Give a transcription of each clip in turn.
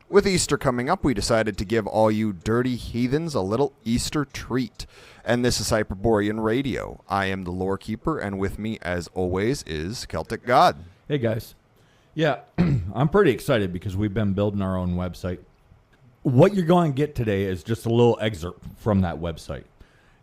With Easter coming up, we decided to give all you dirty heathens a little Easter treat. And this is Hyperborean Radio. I am the lore keeper, and with me, as always, is Celtic God. Hey, guys. Yeah, I'm pretty excited because we've been building our own website. What you're going to get today is just a little excerpt from that website.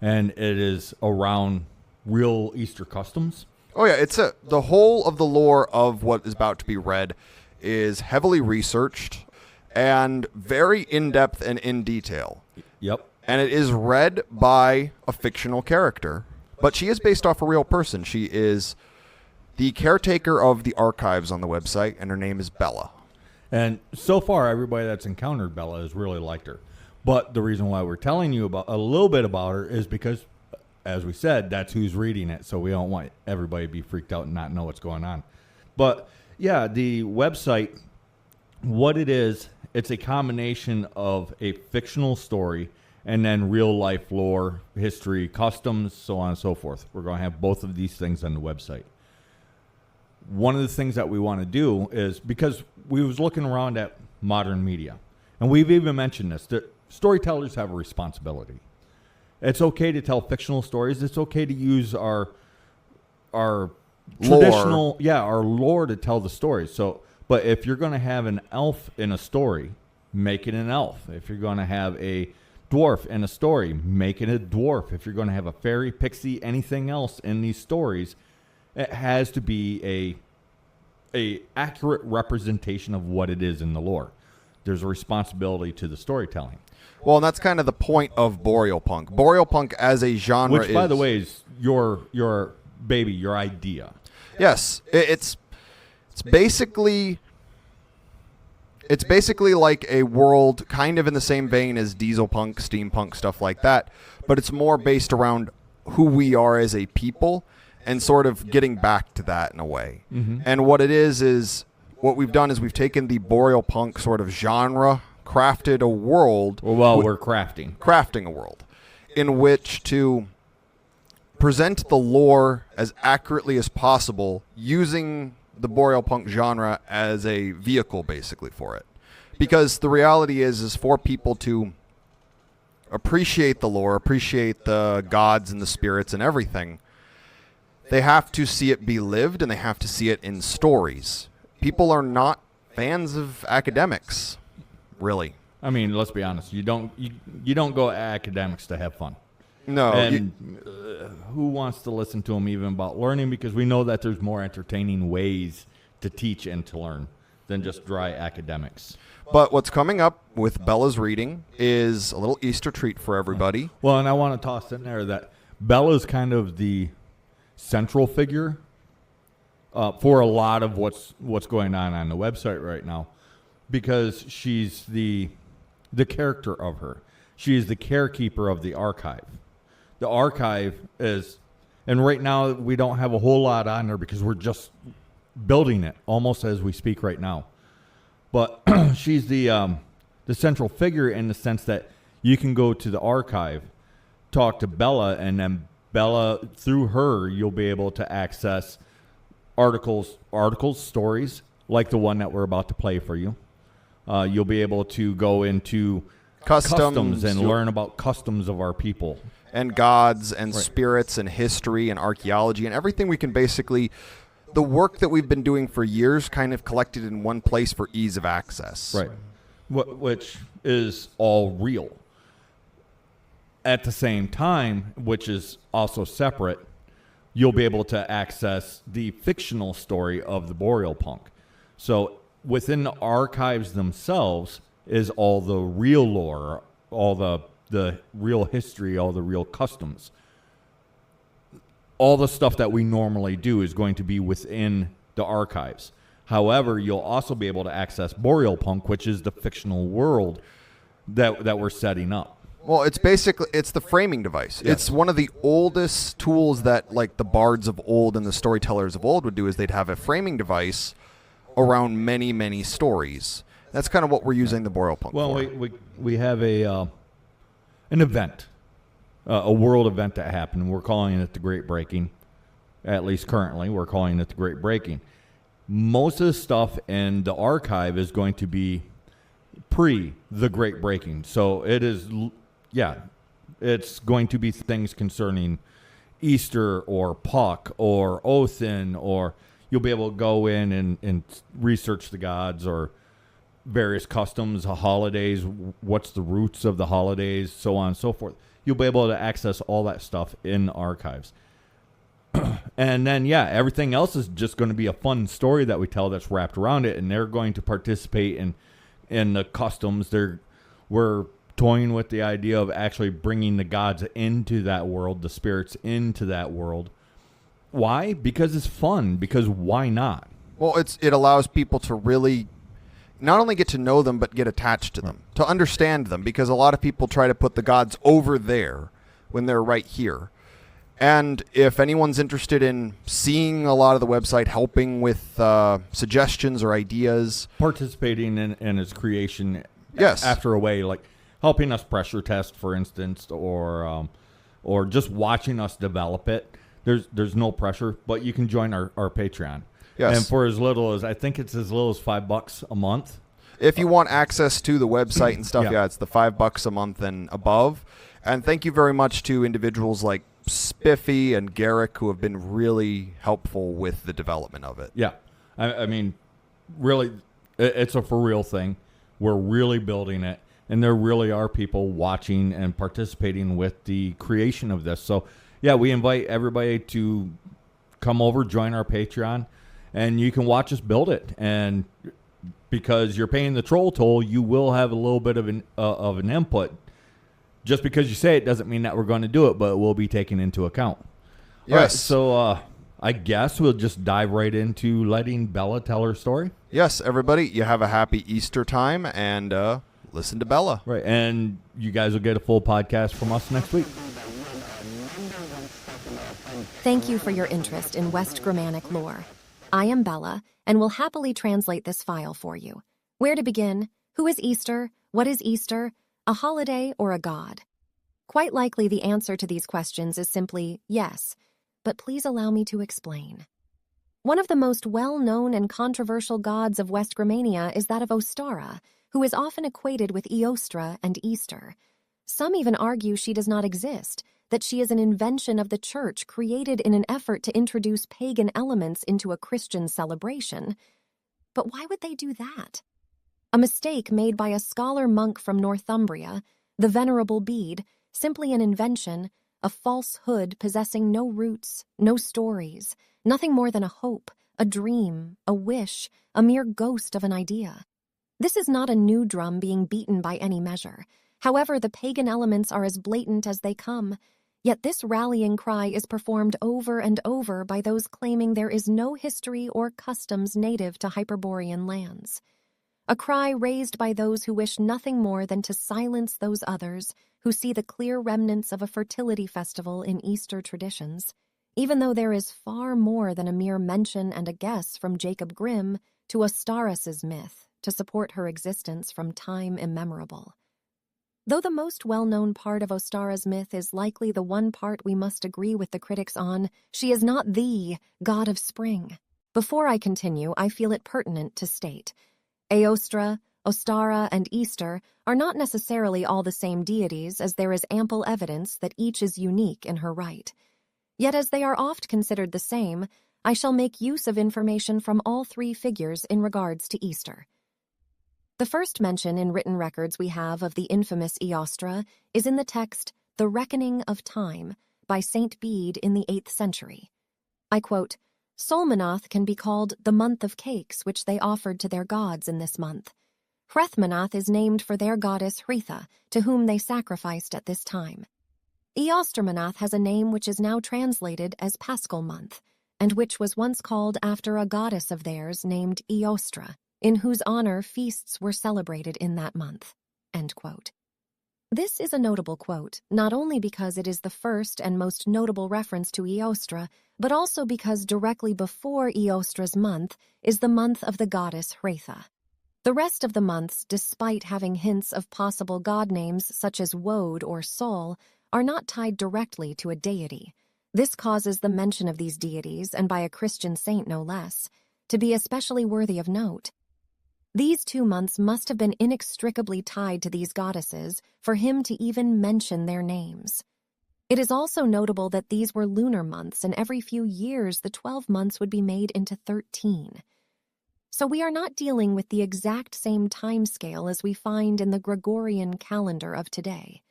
And it is around real Easter customs. Oh, yeah, the whole of the lore of what is about to be read is heavily researched and very in-depth and in detail. Yep. And it is read by a fictional character, but she is based off a real person. She is the caretaker of the archives on the website, and her name is Bella. And so far, everybody that's encountered Bella has really liked her. But the reason why we're telling you about a little bit about her is because, as we said, that's who's reading it, so we don't want everybody to be freaked out and not know what's going on. But, yeah, the website, what it is, it's a combination of a fictional story and then real-life lore, history, customs, so on and so forth. We're going to have both of these things on the website. One of the things that we want to do is, because we was looking around at modern media, and we've even mentioned this, that storytellers have a responsibility. It's okay to tell fictional stories. It's okay to use our traditional, our lore to tell the stories. So, but if you're going to have an elf in a story, make it an elf. If you're going to have a dwarf in a story, make it a dwarf. If you're going to have a fairy, pixie, anything else in these stories, it has to be a accurate representation of what it is in the lore. There's a responsibility to the storytelling. Well, and that's kind of the point of Boreal Punk. Boreal Punk as a genre Which, by the way, is your baby, your idea. Yes, it's basically like a world kind of in the same vein as diesel punk, steampunk, stuff like that, but it's more based around who we are as a people and sort of getting back to that in a way. Mm-hmm. And what it is what we've done is we've taken the Boreal Punk sort of genre, crafted a world. We're crafting a world in which to present the lore as accurately as possible using the Boreal Punk genre as a vehicle basically for it. Because the reality is for people to appreciate the lore, appreciate the gods and the spirits and everything, they have to see it be lived and they have to see it in stories. People are not fans of academics, really. I mean, let's be honest. You don't go academics to have fun. No. And who wants to listen to them even about learning? Because we know that there's more entertaining ways to teach and to learn than just dry academics. But what's coming up with Bella's reading is a little Easter treat for everybody. Well, and I want to toss in there that Bella's kind of the central figure for a lot of what's going on the website right now, because she's the character of her. She is the carekeeper of the archive. The archive is, and right now we don't have a whole lot on there because we're just building it almost as we speak right now. But she's the central figure in the sense that you can go to the archive, talk to Bella, and then Bella, through her, you'll be able to access articles, stories, like the one that we're about to play for you. You'll be able to go into customs and learn about customs of our people. And gods and spirits and history and archaeology and everything we can basically, the work that we've been doing for years kind of collected in one place for ease of access. Right. Which is all real. At the same time, which is also separate, you'll be able to access the fictional story of the Boreal Punk. So within the archives themselves is all the real lore, all the real history, all the real customs. All the stuff that we normally do is going to be within the archives. However, you'll also be able to access Boreal Punk, which is the fictional world that we're setting up. Well, it's the framing device. Yes. It's one of the oldest tools that like the bards of old and the storytellers of old would do is they'd have a framing device around many, many stories. That's kind of what we're using the Boreal Punk for. Well, we have an event, a world event that happened. We're calling it the Great Breaking. At least currently, we're calling it the Great Breaking. Most of the stuff in the archive is going to be pre the Great Breaking. So it is, it's going to be things concerning Easter or Puck or Othin, or you'll be able to go in and research the gods or various customs, holidays, what's the roots of the holidays, so on and so forth. You'll be able to access all that stuff in archives. And then, everything else is just going to be a fun story that we tell that's wrapped around it, and they're going to participate in the customs. We're toying with the idea of actually bringing the gods into that world, the spirits into that world. Why? Because it's fun. Because why not? Well, it allows people to really not only get to know them, but get attached to them, to understand them, because a lot of people try to put the gods over there when they're right here. And if anyone's interested in seeing a lot of the website, helping with suggestions or ideas, participating in its creation, yes, after a way, like helping us pressure test, for instance, or just watching us develop it, there's no pressure, but you can join our Patreon. Yes. And for as little as, I think it's as little as $5 a month. If you want access to the website and stuff, it's the $5 a month and above. And thank you very much to individuals like Spiffy and Garrick, who have been really helpful with the development of it. Yeah. I mean, really, it's a for real thing. We're really building it, and there really are people watching and participating with the creation of this. So, we invite everybody to come over, join our Patreon, and you can watch us build it. And because you're paying the troll toll, you will have a little bit of an input. Just because you say it doesn't mean that we're going to do it, but it will be taken into account. Yes. All right, so I guess we'll just dive right into letting Bella tell her story. Yes, everybody, you have a happy Easter time, and listen to Bella. Right, and you guys will get a full podcast from us next week. Thank you for your interest in West Germanic lore. I am Bella, and will happily translate this file for you. Where to begin? Who is Easter? What is Easter? A holiday or a god? Quite likely the answer to these questions is simply yes, but please allow me to explain. One of the most well-known and controversial gods of West Germania is that of Ostara, who is often equated with Eostra and Easter. Some even argue she does not exist, that she is an invention of the Church created in an effort to introduce pagan elements into a Christian celebration. But why would they do that? A mistake made by a scholar monk from Northumbria, the Venerable Bede, simply an invention, a falsehood possessing no roots, no stories, nothing more than a hope, a dream, a wish, a mere ghost of an idea. This is not a new drum being beaten by any measure. However, the pagan elements are as blatant as they come, yet this rallying cry is performed over and over by those claiming there is no history or customs native to Hyperborean lands. A cry raised by those who wish nothing more than to silence those others who see the clear remnants of a fertility festival in Easter traditions, even though there is far more than a mere mention and a guess from Jacob Grimm to Ostarus's myth to support her existence from time immemorable. Though the most well-known part of Ostara's myth is likely the one part we must agree with the critics on, she is not the god of spring. Before I continue, I feel it pertinent to state Eostra, Ostara, and Easter are not necessarily all the same deities, as there is ample evidence that each is unique in her right. Yet as they are oft considered the same, I shall make use of information from all three figures in regards to Easter. The first mention in written records we have of the infamous Eostra is in the text The Reckoning of Time by Saint Bede in the 8th century. I quote, Solmanath can be called the month of cakes which they offered to their gods in this month. Hrethmanath is named for their goddess Hretha, to whom they sacrificed at this time. Eostermanath has a name which is now translated as Paschal month, and which was once called after a goddess of theirs named Eostra, in whose honor feasts were celebrated in that month. End quote. This is a notable quote, not only because it is the first and most notable reference to Eostra, but also because directly before Eostra's month is the month of the goddess Hretha. The rest of the months, despite having hints of possible god names such as Wode or Sol, are not tied directly to a deity. This causes the mention of these deities, and by a Christian saint no less, to be especially worthy of note. These 2 months must have been inextricably tied to these goddesses for him to even mention their names. It is also notable that these were lunar months, and every few years the 12 months would be made into 13. So we are not dealing with the exact same timescale as we find in the Gregorian calendar of today.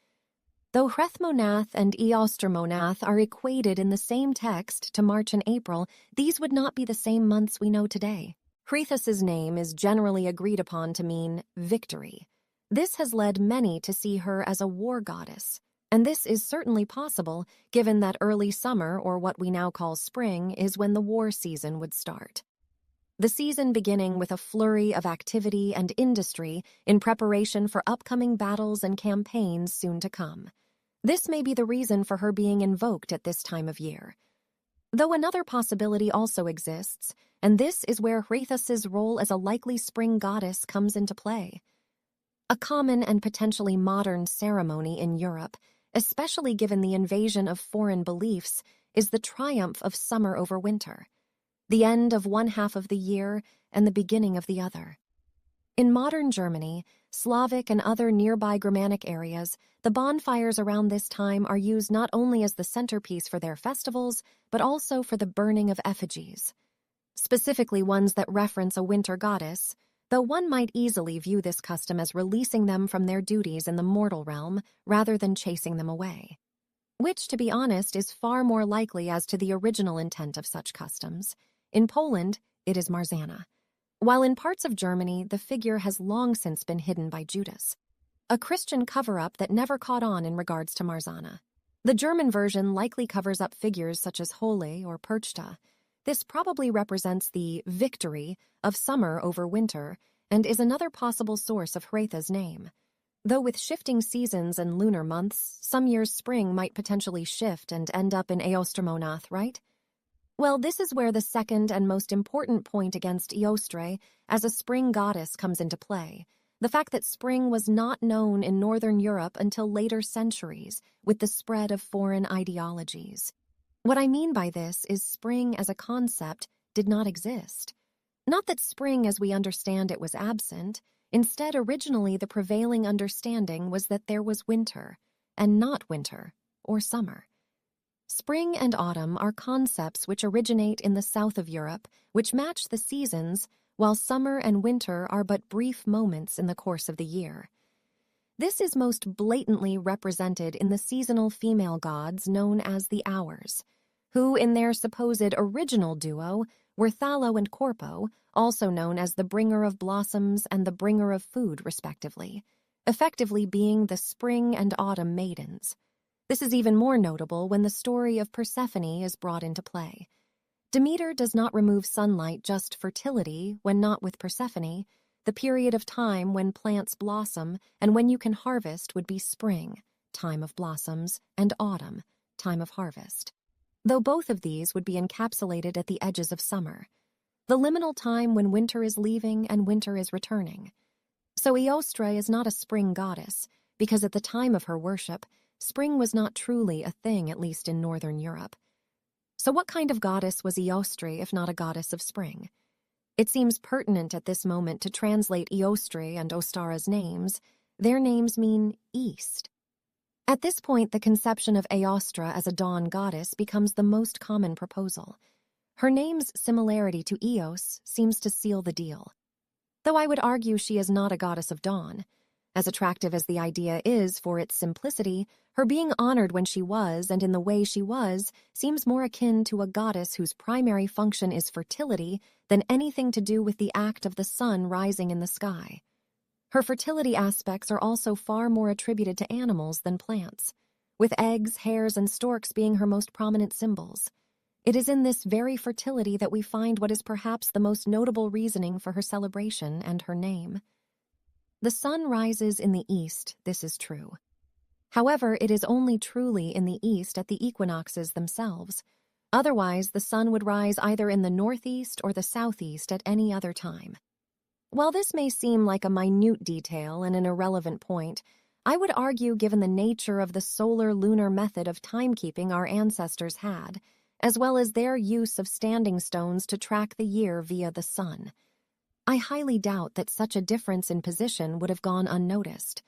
Though Hrethmonath and Eostromonath are equated in the same text to March and April, these would not be the same months we know today. Hrethus's name is generally agreed upon to mean victory. This has led many to see her as a war goddess, and this is certainly possible given that early summer, or what we now call spring, is when the war season would start. The season beginning with a flurry of activity and industry in preparation for upcoming battles and campaigns soon to come. This may be the reason for her being invoked at this time of year. Though another possibility also exists, and this is where Hrethus's role as a likely spring goddess comes into play. A common and potentially modern ceremony in Europe, especially given the invasion of foreign beliefs, is the triumph of summer over winter, the end of one half of the year and the beginning of the other. In modern Germany, Slavic and other nearby Germanic areas, the bonfires around this time are used not only as the centerpiece for their festivals, but also for the burning of effigies, specifically ones that reference a winter goddess, though one might easily view this custom as releasing them from their duties in the mortal realm rather than chasing them away, which, to be honest, is far more likely as to the original intent of such customs. In Poland, it is Marzanna, while in parts of Germany, the figure has long since been hidden by Judas, a Christian cover-up that never caught on in regards to Marzanna. The German version likely covers up figures such as Hole or Perchta. This probably represents the victory of summer over winter and is another possible source of Hrethus's name. Though with shifting seasons and lunar months, some years spring might potentially shift and end up in Eostromonath, right? Well, this is where the second and most important point against Eostre as a spring goddess comes into play. The fact that spring was not known in Northern Europe until later centuries with the spread of foreign ideologies. What I mean by this is spring as a concept did not exist. Not that spring as we understand it was absent. Instead, originally the prevailing understanding was that there was winter, and not winter or summer. Spring and autumn are concepts which originate in the south of Europe, which match the seasons, while summer and winter are but brief moments in the course of the year. This is most blatantly represented in the seasonal female gods known as the Hours, who in their supposed original duo were Thallo and Corpo, also known as the bringer of blossoms and the bringer of food, respectively, effectively being the spring and autumn maidens. This is even more notable when the story of Persephone is brought into play. Demeter does not remove sunlight, just fertility, when not with Persephone. The period of time when plants blossom and when you can harvest would be spring, time of blossoms, and autumn, time of harvest, though both of these would be encapsulated at the edges of summer, the liminal time when winter is leaving and winter is returning. So Eostre is not a spring goddess, because at the time of her worship, spring was not truly a thing, at least in Northern Europe. So what kind of goddess was Eostre if not a goddess of spring? It seems pertinent at this moment to translate Eostre and Ostara's names. Their names mean east. At this point, the conception of Eostre as a dawn goddess becomes the most common proposal. Her name's similarity to Eos seems to seal the deal. Though I would argue she is not a goddess of dawn. As attractive as the idea is for its simplicity, her being honored when she was and in the way she was seems more akin to a goddess whose primary function is fertility than anything to do with the act of the sun rising in the sky. Her fertility aspects are also far more attributed to animals than plants, with eggs, hares, and storks being her most prominent symbols. It is in this very fertility that we find what is perhaps the most notable reasoning for her celebration and her name. The sun rises in the east, this is true. However, it is only truly in the east at the equinoxes themselves. Otherwise, the sun would rise either in the northeast or the southeast at any other time. While this may seem like a minute detail and an irrelevant point, I would argue given the nature of the solar-lunar method of timekeeping our ancestors had, as well as their use of standing stones to track the year via the sun, I highly doubt that such a difference in position would have gone unnoticed.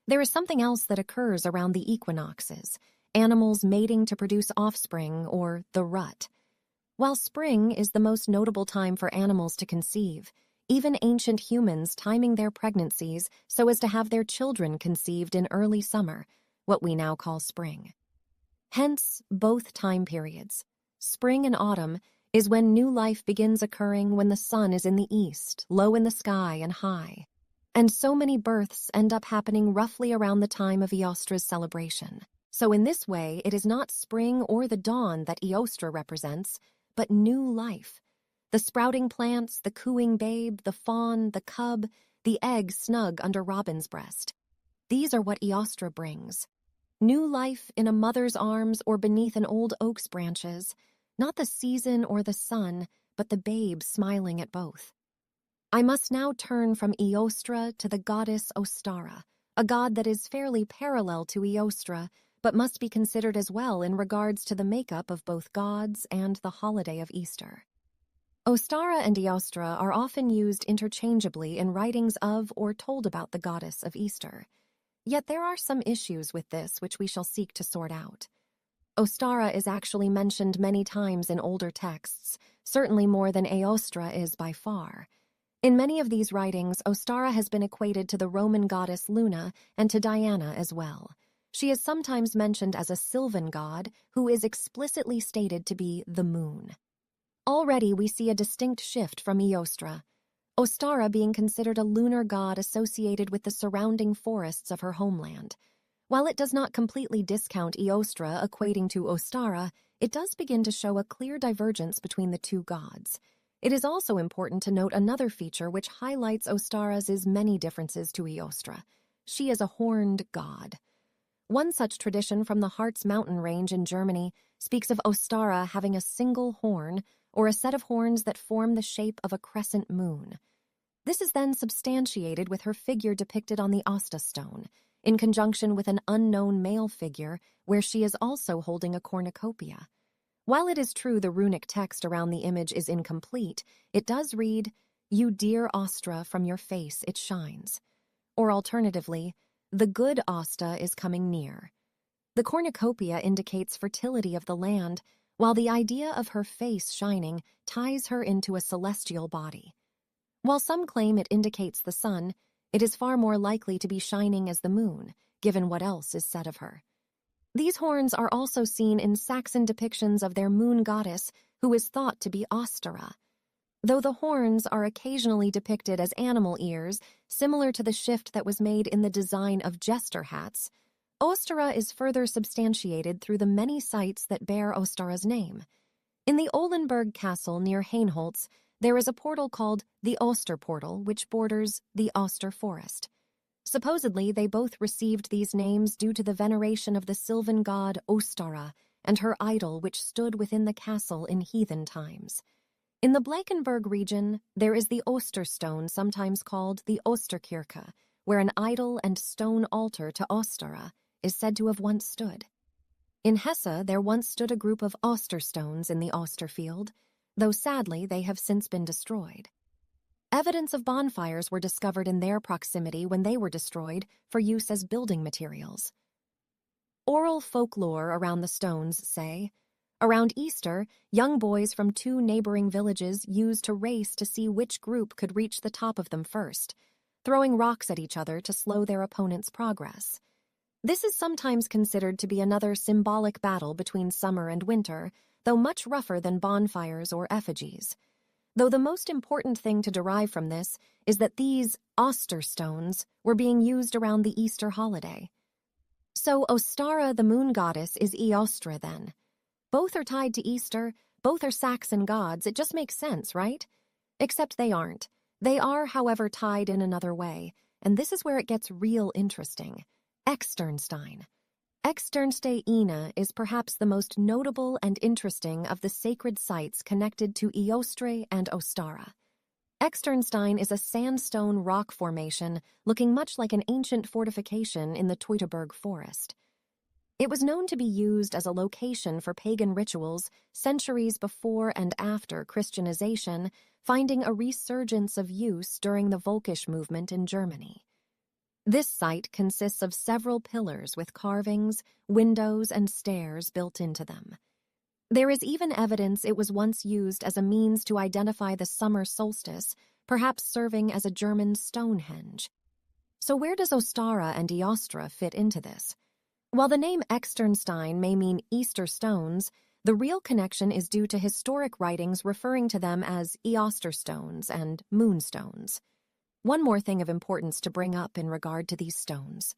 There is something else that occurs around the equinoxes, animals mating to produce offspring, or the rut. While spring is the most notable time for animals to conceive, even ancient humans timing their pregnancies so as to have their children conceived in early summer, what we now call spring. Hence, both time periods, spring and autumn, is when new life begins occurring when the sun is in the east, low in the sky and high. And so many births end up happening roughly around the time of Eostra's celebration. So in this way, it is not spring or the dawn that Eostra represents, but new life. The sprouting plants, the cooing babe, the fawn, the cub, the egg snug under Robin's breast. These are what Eostra brings. New life in a mother's arms or beneath an old oak's branches, not the season or the sun, but the babe smiling at both. I must now turn from Eostra to the goddess Ostara, a god that is fairly parallel to Eostra, but must be considered as well in regards to the makeup of both gods and the holiday of Easter. Ostara and Eostra are often used interchangeably in writings of or told about the goddess of Easter. Yet there are some issues with this which we shall seek to sort out. Ostara is actually mentioned many times in older texts, certainly more than Eostra is by far. In many of these writings, Ostara has been equated to the Roman goddess Luna and to Diana as well. She is sometimes mentioned as a sylvan god who is explicitly stated to be the moon. Already we see a distinct shift from Eostra, Ostara being considered a lunar god associated with the surrounding forests of her homeland. While it does not completely discount Eostra equating to Ostara, it does begin to show a clear divergence between the two gods. It is also important to note another feature which highlights Ostara's many differences to Eostra. She is a horned god. One such tradition from the Harz mountain range in Germany speaks of Ostara having a single horn, or a set of horns that form the shape of a crescent moon. This is then substantiated with her figure depicted on the Asta stone, in conjunction with an unknown male figure where she is also holding a cornucopia. While it is true the runic text around the image is incomplete, it does read, "You dear Astra, from your face it shines." Or alternatively, "The good Asta is coming near." The cornucopia indicates fertility of the land, while the idea of her face shining ties her into a celestial body. While some claim it indicates the sun, it is far more likely to be shining as the moon, given what else is said of her. These horns are also seen in Saxon depictions of their moon goddess, who is thought to be Ostara. Though the horns are occasionally depicted as animal ears, similar to the shift that was made in the design of jester hats, Ostara is further substantiated through the many sites that bear Ostara's name. In the Olenberg Castle near Hainholz, there is a portal called the Oster Portal, which borders the Oster Forest. Supposedly, they both received these names due to the veneration of the sylvan god Ostara and her idol which stood within the castle in heathen times. In the Blankenberg region, there is the Osterstone, sometimes called the Osterkirche, where an idol and stone altar to Ostara is said to have once stood. In Hesse, there once stood a group of Osterstones in the Osterfield, though sadly they have since been destroyed. Evidence of bonfires were discovered in their proximity when they were destroyed for use as building materials. Oral folklore around the stones say, around Easter, young boys from 2 neighboring villages used to race to see which group could reach the top of them first, throwing rocks at each other to slow their opponent's progress. This is sometimes considered to be another symbolic battle between summer and winter, though much rougher than bonfires or effigies. Though the most important thing to derive from this is that these Osterstones were being used around the Easter holiday. So Ostara, the moon goddess, is Eostra then. Both are tied to Easter, both are Saxon gods, it just makes sense, right? Except they aren't. They are, however, tied in another way, and this is where it gets real interesting. Externstein. Externsteina is perhaps the most notable and interesting of the sacred sites connected to Eostre and Ostara. Externstein is a sandstone rock formation looking much like an ancient fortification in the Teutoburg forest. It was known to be used as a location for pagan rituals centuries before and after Christianization, finding a resurgence of use during the Volkisch movement in Germany. This site consists of several pillars with carvings, windows, and stairs built into them. There is even evidence it was once used as a means to identify the summer solstice, perhaps serving as a German Stonehenge. So where does Ostara and Eostra fit into this? While the name Externstein may mean Easter stones, the real connection is due to historic writings referring to them as Eosterstones and moonstones. One more thing of importance to bring up in regard to these stones.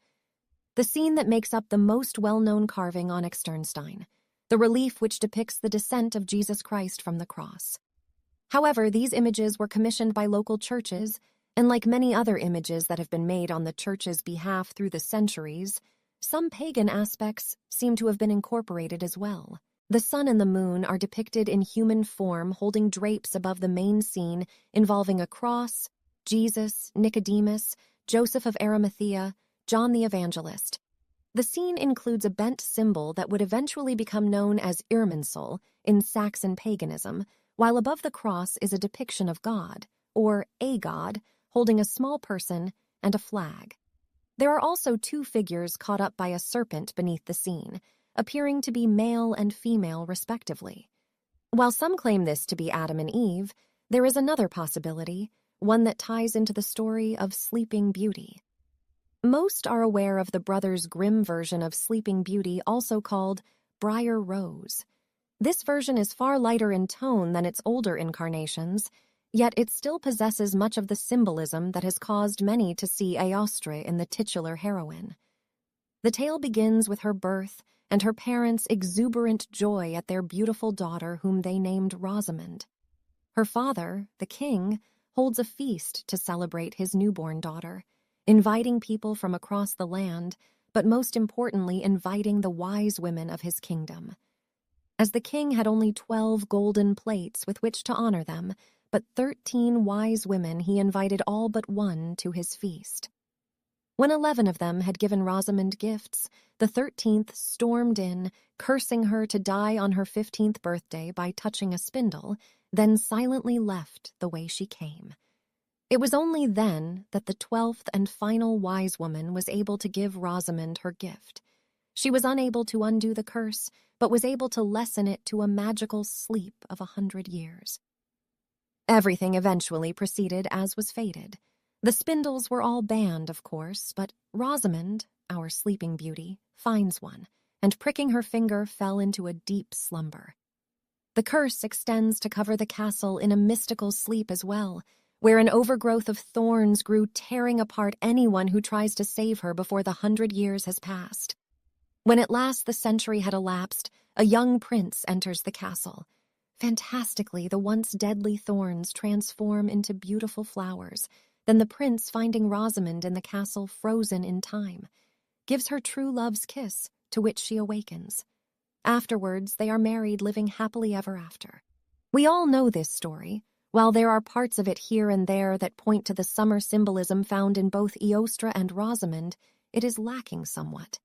The scene that makes up the most well-known carving on Externstein, the relief which depicts the descent of Jesus Christ from the cross. However, these images were commissioned by local churches, and like many other images that have been made on the church's behalf through the centuries, some pagan aspects seem to have been incorporated as well. The sun and the moon are depicted in human form holding drapes above the main scene involving a cross, Jesus, Nicodemus, Joseph of Arimathea, John the Evangelist. The scene includes a bent symbol that would eventually become known as Irminsul in Saxon paganism, while above the cross is a depiction of God, or a god, holding a small person and a flag. There are also two figures caught up by a serpent beneath the scene, appearing to be male and female respectively. While some claim this to be Adam and Eve, there is another possibility, one that ties into the story of Sleeping Beauty. Most are aware of the Brothers Grimm version of Sleeping Beauty, also called Briar Rose. This version is far lighter in tone than its older incarnations, yet it still possesses much of the symbolism that has caused many to see Eostre in the titular heroine. The tale begins with her birth and her parents' exuberant joy at their beautiful daughter whom they named Rosamond. Her father, the king, holds a feast to celebrate his newborn daughter, inviting people from across the land, but most importantly inviting the wise women of his kingdom. As the king had only 12 golden plates with which to honor them, but 13 wise women, he invited all but one to his feast. When 11 of them had given Rosamond gifts, the 13th stormed in, cursing her to die on her 15th birthday by touching a spindle, then silently left the way she came. It was only then that the 12th and final wise woman was able to give Rosamond her gift. She was unable to undo the curse, but was able to lessen it to a magical sleep of 100 years. Everything eventually proceeded as was fated. The spindles were all banned, of course, but Rosamond, our sleeping beauty, finds one, and pricking her finger fell into a deep slumber. The curse extends to cover the castle in a mystical sleep as well, where an overgrowth of thorns grew, tearing apart anyone who tries to save her before the 100 years has passed. When at last the century had elapsed, a young prince enters the castle. Fantastically, the once deadly thorns transform into beautiful flowers. Then the prince, finding Rosamond in the castle frozen in time, gives her true love's kiss, to which she awakens. Afterwards, they are married, living happily ever after. We all know this story. While there are parts of it here and there that point to the summer symbolism found in both Eostra and Rosamond, it is lacking somewhat.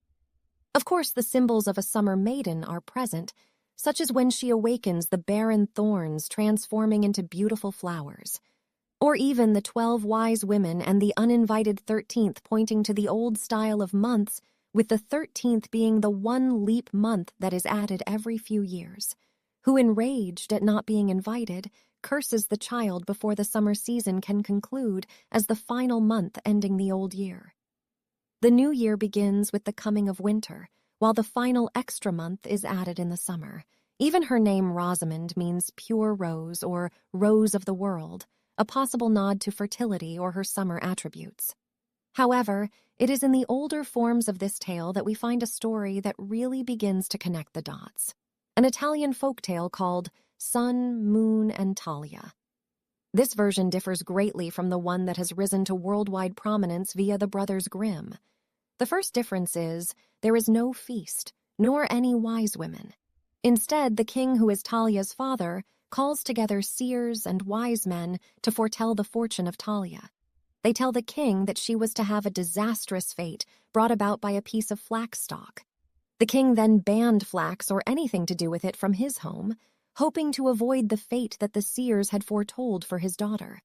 Of course, the symbols of a summer maiden are present, such as when she awakens the barren thorns transforming into beautiful flowers, or even the 12 wise women and the uninvited 13th pointing to the old style of months, with the 13th being the one leap month that is added every few years, who, enraged at not being invited, curses the child before the summer season can conclude as the final month ending the old year. The new year begins with the coming of winter, while the final extra month is added in the summer. Even her name Rosamond means pure rose or rose of the world, a possible nod to fertility or her summer attributes. However, it is in the older forms of this tale that we find a story that really begins to connect the dots. An Italian folktale called Sun, Moon, and Talia. This version differs greatly from the one that has risen to worldwide prominence via the Brothers Grimm. The first difference is there is no feast, nor any wise women. Instead, the king, who is Talia's father, calls together seers and wise men to foretell the fortune of Talia. They tell the king that she was to have a disastrous fate brought about by a piece of flax stalk. The king then banned flax or anything to do with it from his home, hoping to avoid the fate that the seers had foretold for his daughter.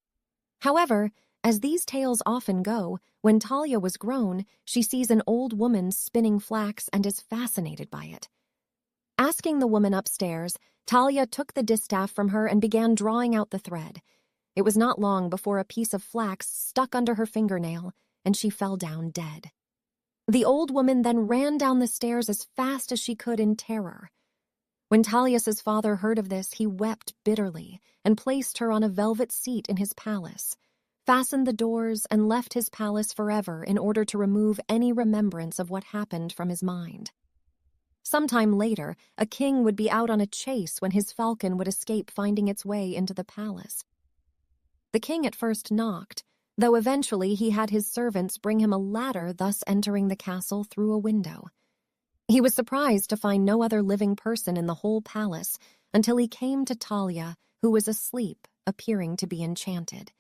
However, as these tales often go, when Talia was grown, she sees an old woman spinning flax and is fascinated by it. Asking the woman upstairs, Talia took the distaff from her and began drawing out the thread. It was not long before a piece of flax stuck under her fingernail, and she fell down dead. The old woman then ran down the stairs as fast as she could in terror. When Talia's father heard of this, he wept bitterly and placed her on a velvet seat in his palace, fastened the doors, and left his palace forever in order to remove any remembrance of what happened from his mind. Sometime later, a king would be out on a chase when his falcon would escape finding its way into the palace. The king at first knocked, though eventually he had his servants bring him a ladder, thus entering the castle through a window. He was surprised to find no other living person in the whole palace until he came to Talia, who was asleep, appearing to be enchanted.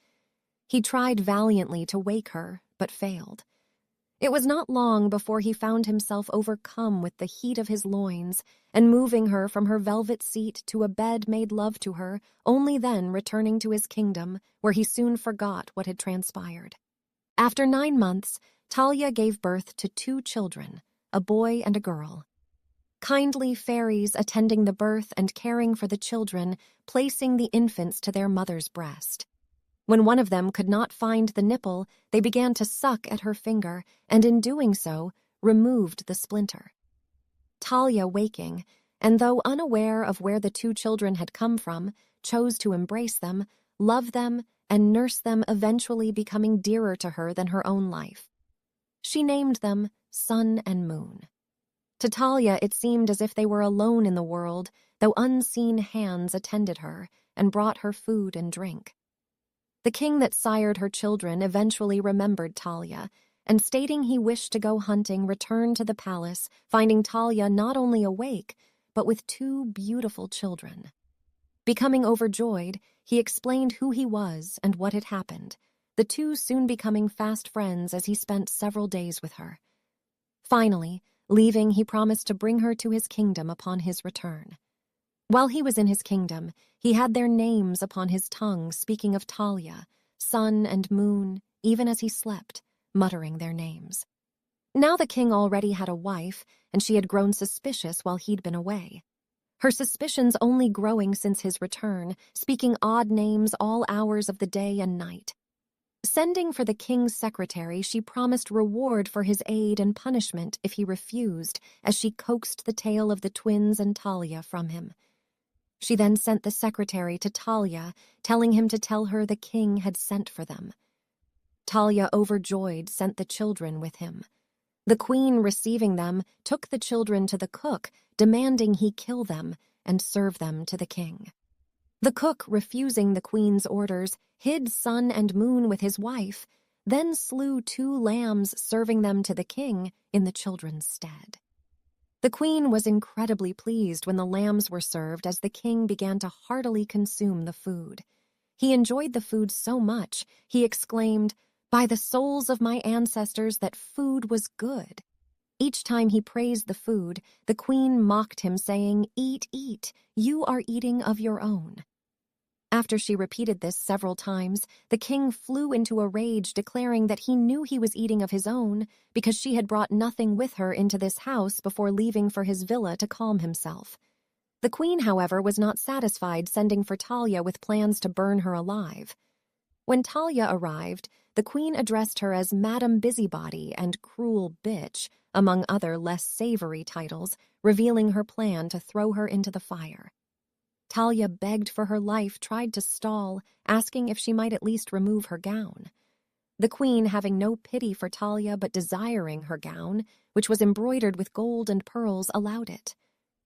He tried valiantly to wake her, but failed. It was not long before he found himself overcome with the heat of his loins and moving her from her velvet seat to a bed made love to her, only then returning to his kingdom, where he soon forgot what had transpired. After 9 months, Talia gave birth to 2 children, a boy and a girl. Kindly fairies attending the birth and caring for the children, placing the infants to their mother's breast. When one of them could not find the nipple, they began to suck at her finger, and in doing so, removed the splinter. Talia, waking, and though unaware of where the 2 children had come from, chose to embrace them, love them, and nurse them, eventually becoming dearer to her than her own life. She named them Sun and Moon. To Talia, it seemed as if they were alone in the world, though unseen hands attended her and brought her food and drink. The king that sired her children eventually remembered Talia, and stating he wished to go hunting, returned to the palace, finding Talia not only awake, but with 2 beautiful children. Becoming overjoyed, he explained who he was and what had happened, the 2 soon becoming fast friends as he spent several days with her. Finally, leaving, he promised to bring her to his kingdom upon his return. While he was in his kingdom, he had their names upon his tongue, speaking of Talia, Sun and Moon, even as he slept, muttering their names. Now the king already had a wife, and she had grown suspicious while he'd been away. Her suspicions only growing since his return, speaking odd names all hours of the day and night. Sending for the king's secretary, she promised reward for his aid and punishment if he refused, as she coaxed the tale of the twins and Talia from him. She then sent the secretary to Talia, telling him to tell her the king had sent for them. Talia, overjoyed, sent the children with him. The queen, receiving them, took the children to the cook, demanding he kill them and serve them to the king. The cook, refusing the queen's orders, hid Sun and Moon with his wife, then slew 2 lambs, serving them to the king in the children's stead. The queen was incredibly pleased when the lambs were served, as the king began to heartily consume the food. He enjoyed the food so much, he exclaimed, "By the souls of my ancestors, that food was good." Each time he praised the food, the queen mocked him, saying, "Eat, eat, you are eating of your own." After she repeated this several times, the king flew into a rage, declaring that he knew he was eating of his own because she had brought nothing with her into this house before leaving for his villa to calm himself. The queen, however, was not satisfied, sending for Talia with plans to burn her alive. When Talia arrived, the queen addressed her as Madam Busybody and Cruel Bitch, among other less savory titles, revealing her plan to throw her into the fire. Talia begged for her life, tried to stall, asking if she might at least remove her gown. The queen, having no pity for Talia but desiring her gown, which was embroidered with gold and pearls, allowed it.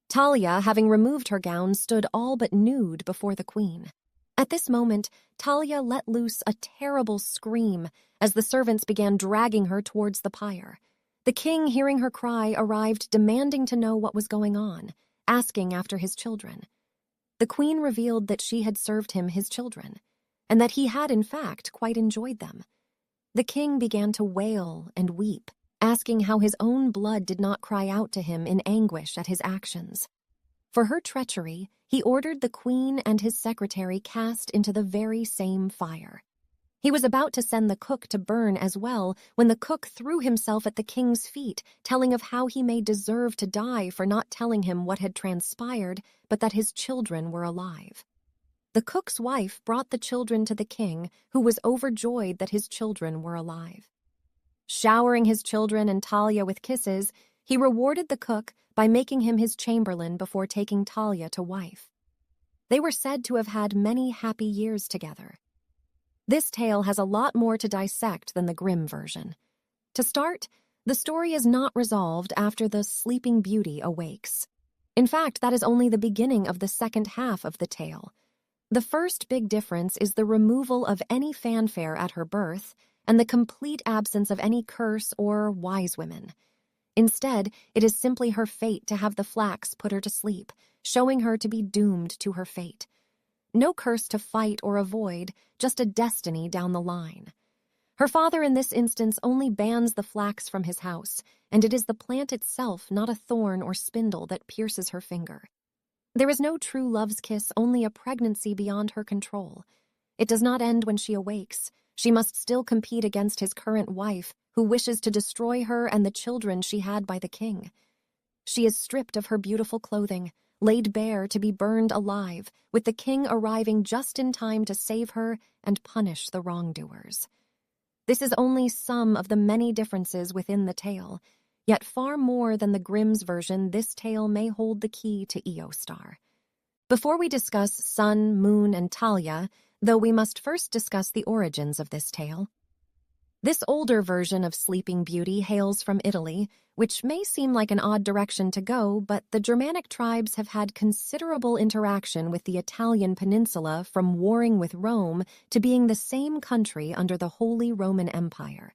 Talia, having removed her gown, stood all but nude before the queen. At this moment, Talia let loose a terrible scream as the servants began dragging her towards the pyre. The king, hearing her cry, arrived, demanding to know what was going on, asking after his children. The queen revealed that she had served him his children, and that he had, in fact, quite enjoyed them. The king began to wail and weep, asking how his own blood did not cry out to him in anguish at his actions. For her treachery, he ordered the queen and his secretary cast into the very same fire. He was about to send the cook to burn as well when the cook threw himself at the king's feet, telling of how he may deserve to die for not telling him what had transpired, but that his children were alive. The cook's wife brought the children to the king, who was overjoyed that his children were alive. Showering his children and Talia with kisses, he rewarded the cook by making him his chamberlain before taking Talia to wife. They were said to have had many happy years together. This tale has a lot more to dissect than the Grimm version. To start, the story is not resolved after the Sleeping Beauty awakes. In fact, that is only the beginning of the second half of the tale. The first big difference is the removal of any fanfare at her birth and the complete absence of any curse or wise women. Instead, it is simply her fate to have the flax put her to sleep, showing her to be doomed to her fate. No curse to fight or avoid, just a destiny down the line. Her father in this instance only bans the flax from his house, and it is the plant itself, not a thorn or spindle, that pierces her finger. There is no true love's kiss, only a pregnancy beyond her control. It does not end when she awakes. She must still compete against his current wife, who wishes to destroy her and the children she had by the king. She is stripped of her beautiful clothing, laid bare to be burned alive, with the king arriving just in time to save her and punish the wrongdoers. This is only some of the many differences within the tale, yet far more than the Grimm's version, this tale may hold the key to Eostar. Before we discuss Sun, Moon, and Talia, though we must first discuss the origins of this tale. This older version of Sleeping Beauty hails from Italy, which may seem like an odd direction to go, but the Germanic tribes have had considerable interaction with the Italian peninsula, from warring with Rome to being the same country under the Holy Roman Empire.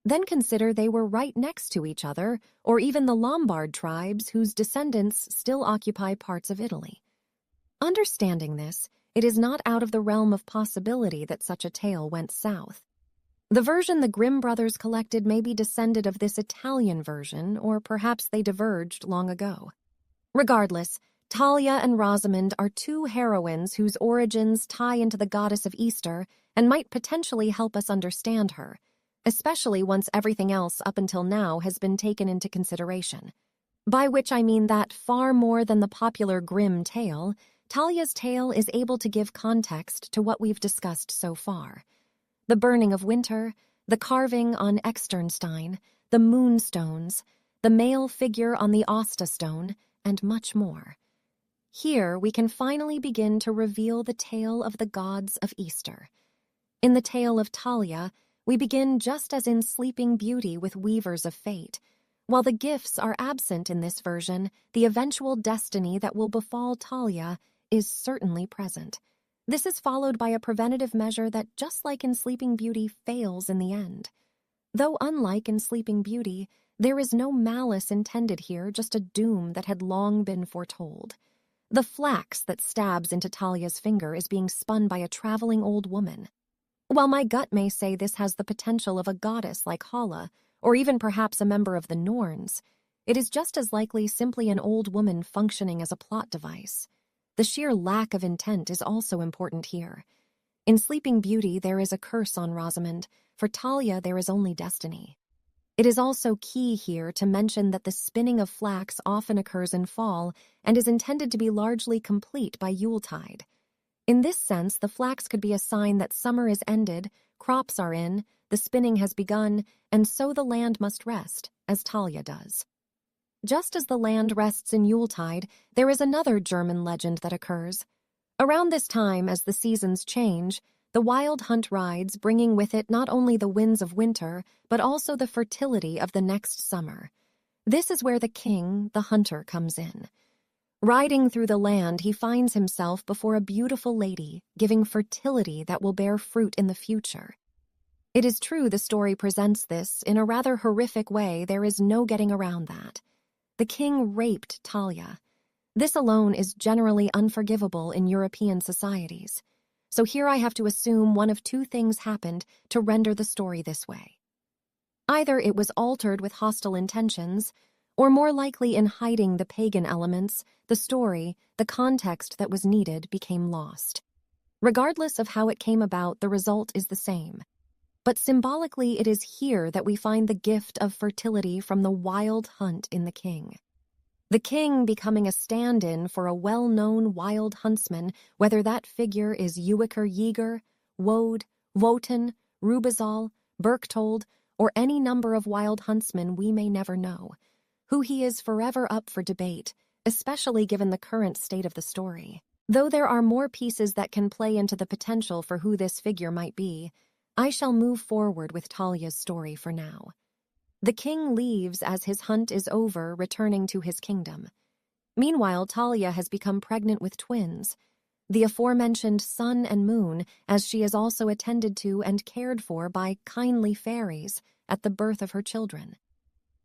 Then consider they were right next to each other, or even the Lombard tribes whose descendants still occupy parts of Italy. Understanding this, it is not out of the realm of possibility that such a tale went south. The version the Grimm brothers collected may be descended of this Italian version, or perhaps they diverged long ago. Regardless, Talia and Rosamond are two heroines whose origins tie into the goddess of Easter and might potentially help us understand her, especially once everything else up until now has been taken into consideration. By which I mean that, far more than the popular Grimm tale, Talia's tale is able to give context to what we've discussed so far. The burning of winter, the carving on Externstein, the moonstones, the male figure on the Asta stone, and much more. Here we can finally begin to reveal the tale of the gods of Easter. In the tale of Talia, we begin just as in Sleeping Beauty with Weavers of Fate. While the gifts are absent in this version, the eventual destiny that will befall Talia is certainly present. This is followed by a preventative measure that, just like in Sleeping Beauty, fails in the end. Though unlike in Sleeping Beauty, there is no malice intended here, just a doom that had long been foretold. The flax that stabs into Talia's finger is being spun by a traveling old woman. While my gut may say this has the potential of a goddess like Hala, or even perhaps a member of the Norns, it is just as likely simply an old woman functioning as a plot device. The sheer lack of intent is also important here. In Sleeping Beauty, there is a curse on Rosamond. For Talia, there is only destiny. It is also key here to mention that the spinning of flax often occurs in fall and is intended to be largely complete by Yuletide. In this sense, the flax could be a sign that summer is ended, crops are in, the spinning has begun, and so the land must rest, as Talia does. Just as the land rests in Yuletide, there is another German legend that occurs. Around this time, as the seasons change, the wild hunt rides, bringing with it not only the winds of winter, but also the fertility of the next summer. This is where the king, the hunter, comes in. Riding through the land, he finds himself before a beautiful lady, giving fertility that will bear fruit in the future. It is true the story presents this in a rather horrific way. There is no getting around that. The king raped Talia. This alone is generally unforgivable in European societies. So here I have to assume one of two things happened to render the story this way. Either it was altered with hostile intentions, or more likely in hiding the pagan elements, the story, the context that was needed became lost. Regardless of how it came about, the result is the same. But symbolically, it is here that we find the gift of fertility from the wild hunt in the king. The king becoming a stand-in for a well-known wild huntsman, whether that figure is Ewiger Jäger, Wode, Wotan, Rubizal, Berchtold, or any number of wild huntsmen we may never know. Who he is forever up for debate, especially given the current state of the story. Though there are more pieces that can play into the potential for who this figure might be, I shall move forward with Talia's story for now. The king leaves as his hunt is over, returning to his kingdom. Meanwhile, Talia has become pregnant with twins, the aforementioned sun and moon, as she is also attended to and cared for by kindly fairies at the birth of her children.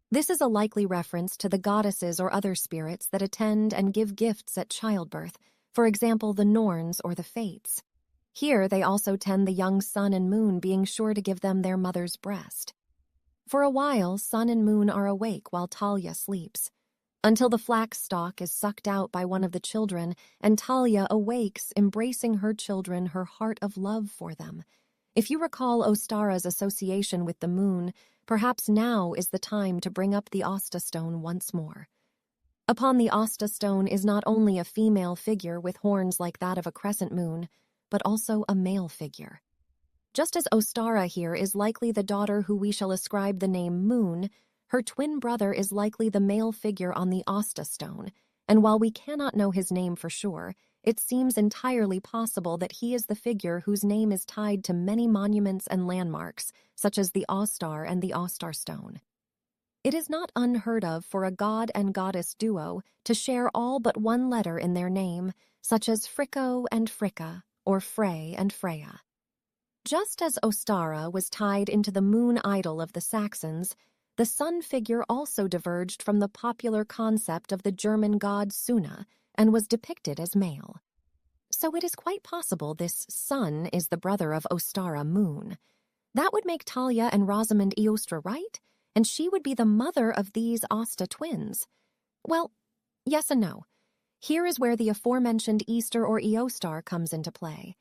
This is a likely reference to the goddesses or other spirits that attend and give gifts at childbirth, for example, the Norns or the Fates. Here they also tend the young sun and moon, being sure to give them their mother's breast. For a while, sun and moon are awake while Talia sleeps, until the flax stalk is sucked out by one of the children, and Talia awakes, embracing her children, her heart of love for them. If you recall Ostara's association with the moon, perhaps now is the time to bring up the Asta stone once more. Upon the Asta stone is not only a female figure with horns like that of a crescent moon, but also a male figure. Just as Ostara here is likely the daughter who we shall ascribe the name Moon, her twin brother is likely the male figure on the Asta stone, and while we cannot know his name for sure, it seems entirely possible that he is the figure whose name is tied to many monuments and landmarks, such as the Austar and the Austar stone. It is not unheard of for a god and goddess duo to share all but one letter in their name, such as Fricko and Fricka, or Frey and Freya. Just as Ostara was tied into the moon idol of the Saxons, the sun figure also diverged from the popular concept of the German god Suna and was depicted as male. So it is quite possible this sun is the brother of Ostara Moon. That would make Talia and Rosamund Eostra, right? And she would be the mother of these Asta twins. Well, yes and no. Here is where the aforementioned Easter or Eostar comes into play.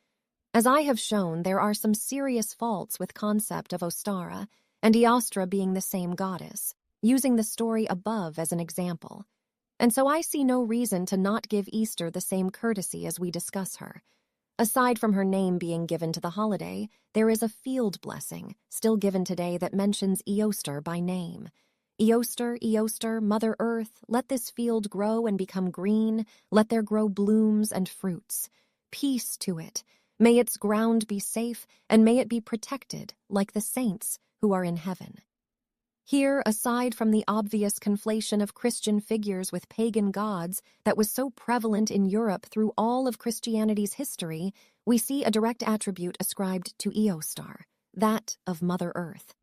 As I have shown, there are some serious faults with concept of Ostara and Eostra being the same goddess, using the story above as an example. And so I see no reason to not give Easter the same courtesy as we discuss her. Aside from her name being given to the holiday, there is a field blessing, still given today, that mentions Eostar by name. Eostar, Eostar, Mother Earth, let this field grow and become green, let there grow blooms and fruits. Peace to it. May its ground be safe, and may it be protected, like the saints who are in heaven. Here, aside from the obvious conflation of Christian figures with pagan gods that was so prevalent in Europe through all of Christianity's history, we see a direct attribute ascribed to Eostar, that of Mother Earth.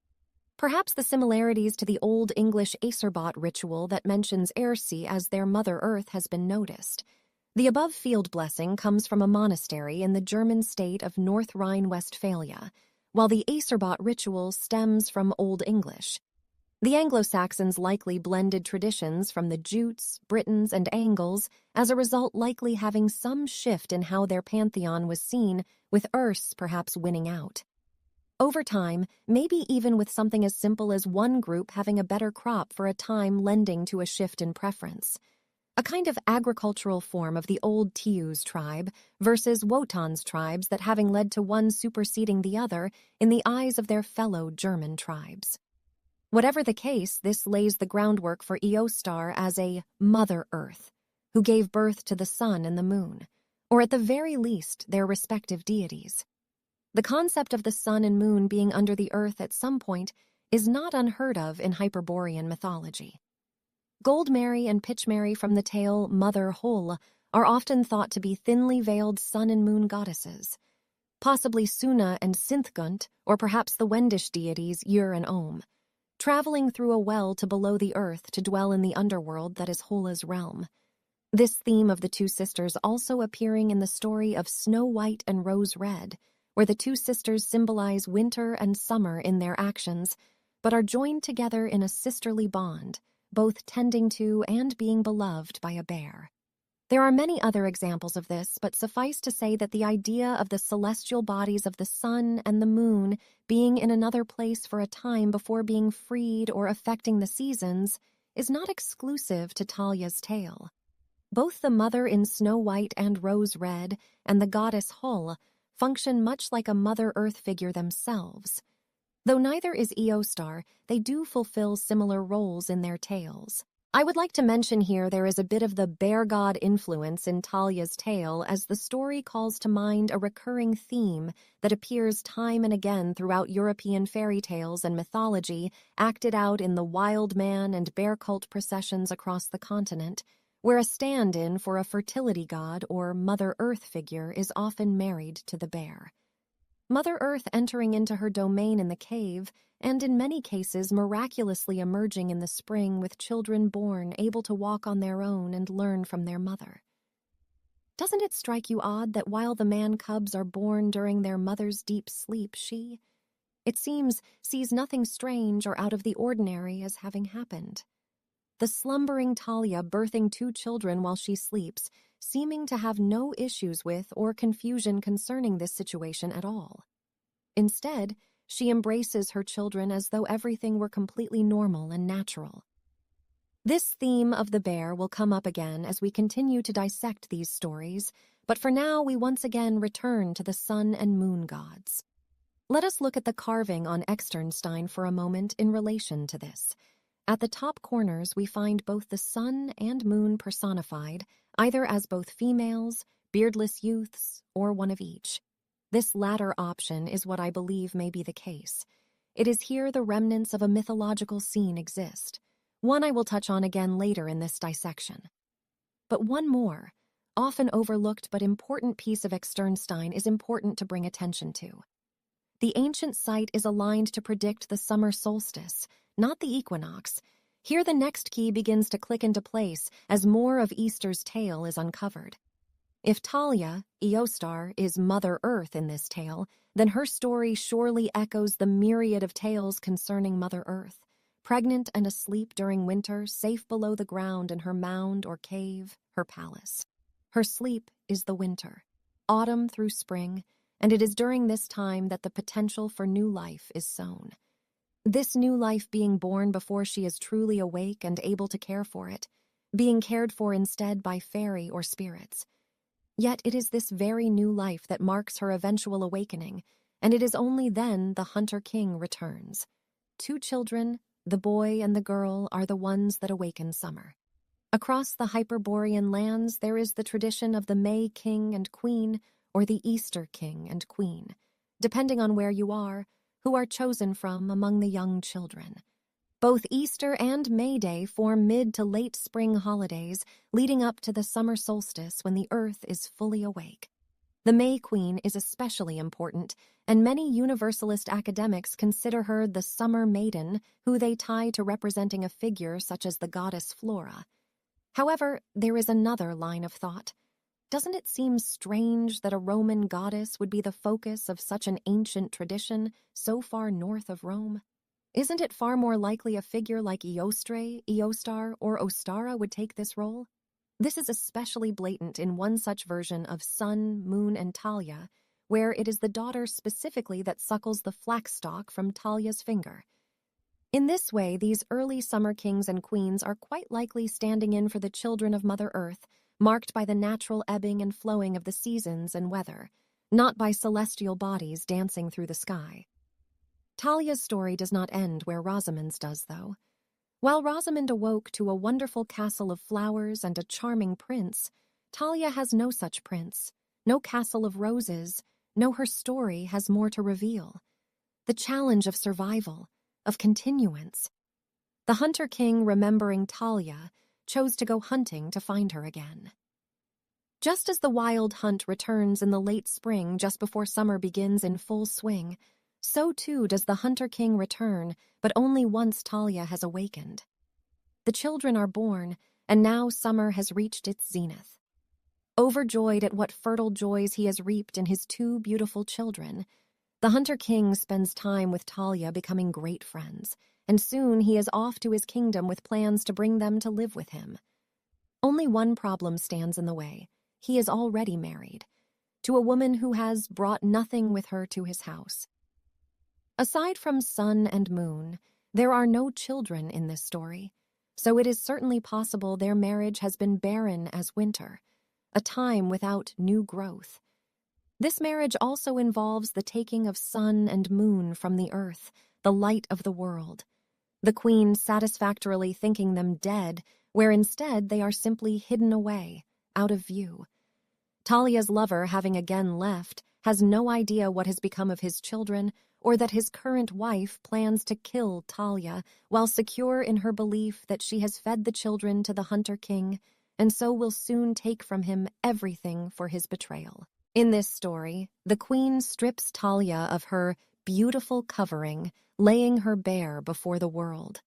Perhaps the similarities to the Old English Aeserbot ritual that mentions Ersi as their Mother Earth has been noticed. The above field blessing comes from a monastery in the German state of North Rhine-Westphalia, while the Aeserbot ritual stems from Old English. The Anglo-Saxons likely blended traditions from the Jutes, Britons, and Angles, as a result likely having some shift in how their pantheon was seen, with Erse perhaps winning out. Over time, maybe even with something as simple as one group having a better crop for a time lending to a shift in preference. A kind of agricultural form of the old Tius tribe versus Wotan's tribes that having led to one superseding the other in the eyes of their fellow German tribes. Whatever the case, this lays the groundwork for Eostar as a Mother Earth, who gave birth to the sun and the moon, or at the very least their respective deities. The concept of the sun and moon being under the earth at some point is not unheard of in Hyperborean mythology. Gold Mary and Pitch Mary from the tale Mother Hol are often thought to be thinly veiled sun and moon goddesses, possibly Suna and Sinthgunt, or perhaps the Wendish deities Ur and Om, traveling through a well to below the earth to dwell in the underworld that is Hola's realm. This theme of the two sisters also appearing in the story of Snow White and Rose Red, where the two sisters symbolize winter and summer in their actions, but are joined together in a sisterly bond, both tending to and being beloved by a bear. There are many other examples of this, but suffice to say that the idea of the celestial bodies of the sun and the moon being in another place for a time before being freed or affecting the seasons is not exclusive to Talia's tale. Both the mother in Snow White and Rose Red and the goddess Hul function much like a Mother Earth figure themselves. Though neither is Eostar, they do fulfill similar roles in their tales. I would like to mention here there is a bit of the bear god influence in Talia's tale, as the story calls to mind a recurring theme that appears time and again throughout European fairy tales and mythology acted out in the wild man and bear cult processions across the continent, where a stand-in for a fertility god or Mother Earth figure is often married to the bear. Mother Earth entering into her domain in the cave, and in many cases miraculously emerging in the spring with children born able to walk on their own and learn from their mother. Doesn't it strike you odd that while the man cubs are born during their mother's deep sleep, she, it seems, sees nothing strange or out of the ordinary as having happened? The slumbering Talia birthing 2 children while she sleeps, seeming to have no issues with or confusion concerning this situation at all. Instead, she embraces her children as though everything were completely normal and natural. This theme of the bear will come up again as we continue to dissect these stories, but for now we once again return to the sun and moon gods. Let us look at the carving on Externstein for a moment in relation to this. At the top corners we find both the sun and moon personified, either as both females, beardless youths, or one of each. This latter option is what I believe may be the case. It is here the remnants of a mythological scene exist, one I will touch on again later in this dissection. But one more, often overlooked but important piece of Externstein is important to bring attention to. The ancient site is aligned to predict the summer solstice, not the equinox. Here the next key begins to click into place as more of Easter's tale is uncovered. If Talia, Eostar, is Mother Earth in this tale, then her story surely echoes the myriad of tales concerning Mother Earth, pregnant and asleep during winter, safe below the ground in her mound or cave, her palace. Her sleep is the winter, autumn through spring, and it is during this time that the potential for new life is sown. This new life being born before she is truly awake and able to care for it, being cared for instead by fairy or spirits. Yet it is this very new life that marks her eventual awakening, and it is only then the Hunter King returns. 2 children, the boy and the girl, are the ones that awaken summer. Across the Hyperborean lands there is the tradition of the May King and Queen, or the Easter King and Queen, depending on where you are, who are chosen from among the young children. Both Easter and May Day form mid to late spring holidays leading up to the summer solstice when the earth is fully awake. The May Queen is especially important, and many Universalist academics consider her the summer maiden, who they tie to representing a figure such as the goddess Flora. However, there is another line of thought. Doesn't it seem strange that a Roman goddess would be the focus of such an ancient tradition so far north of Rome? Isn't it far more likely a figure like Eostre, Eostar, or Ostara would take this role? This is especially blatant in one such version of Sun, Moon, and Talia, where it is the daughter specifically that suckles the flax stalk from Talia's finger. In this way, these early summer kings and queens are quite likely standing in for the children of Mother Earth, marked by the natural ebbing and flowing of the seasons and weather, not by celestial bodies dancing through the sky. Talia's story does not end where Rosamond's does, though. While Rosamond awoke to a wonderful castle of flowers and a charming prince, Talia has no such prince, no castle of roses, no, her story has more to reveal. The challenge of survival, of continuance. The Hunter King, remembering Talia, chose to go hunting to find her again. Just as the wild hunt returns in the late spring just before summer begins in full swing, so too does the Hunter King return, but only once Talia has awakened. The children are born, and now summer has reached its zenith. Overjoyed at what fertile joys he has reaped in his 2 beautiful children, the Hunter King spends time with Talia, becoming great friends, and soon he is off to his kingdom with plans to bring them to live with him. Only one problem stands in the way. He is already married, to a woman who has brought nothing with her to his house. Aside from sun and moon, there are no children in this story, so it is certainly possible their marriage has been barren as winter, a time without new growth. This marriage also involves the taking of sun and moon from the earth, the light of the world, the queen satisfactorily thinking them dead, where instead they are simply hidden away, out of view. Talia's lover, having again left, has no idea what has become of his children, or that his current wife plans to kill Talia while secure in her belief that she has fed the children to the Hunter King, and so will soon take from him everything for his betrayal. In this story, the queen strips Talia of her beautiful covering, laying her bare before the world.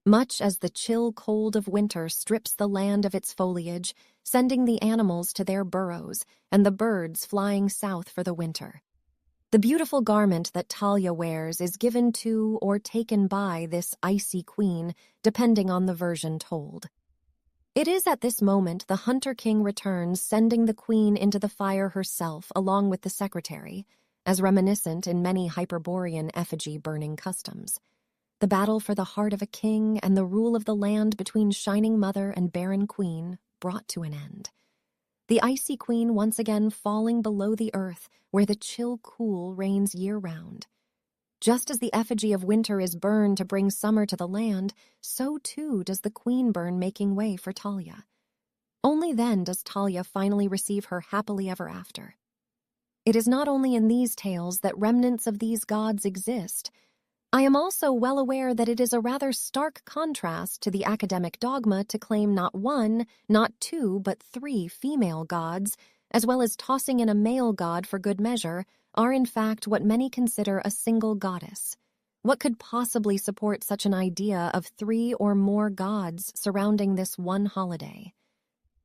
Much as the chill cold of winter strips the land of its foliage, sending the animals to their burrows and the birds flying south for the winter. The beautiful garment that Talia wears is given to or taken by this icy queen, depending on the version told. It is at this moment the Hunter King returns, sending the queen into the fire herself along with the secretary, as reminiscent in many Hyperborean effigy-burning customs. The battle for the heart of a king and the rule of the land between Shining Mother and Barren Queen brought to an end. The icy queen once again falling below the earth, where the chill cool reigns year-round. Just as the effigy of winter is burned to bring summer to the land, so too does the queen burn, making way for Talia. Only then does Talia finally receive her happily ever after. It is not only in these tales that remnants of these gods exist. I am also well aware that it is a rather stark contrast to the academic dogma to claim not one, not two, but 3 female gods, as well as tossing in a male god for good measure, are in fact what many consider a single goddess. What could possibly support such an idea of 3 or more gods surrounding this one holiday?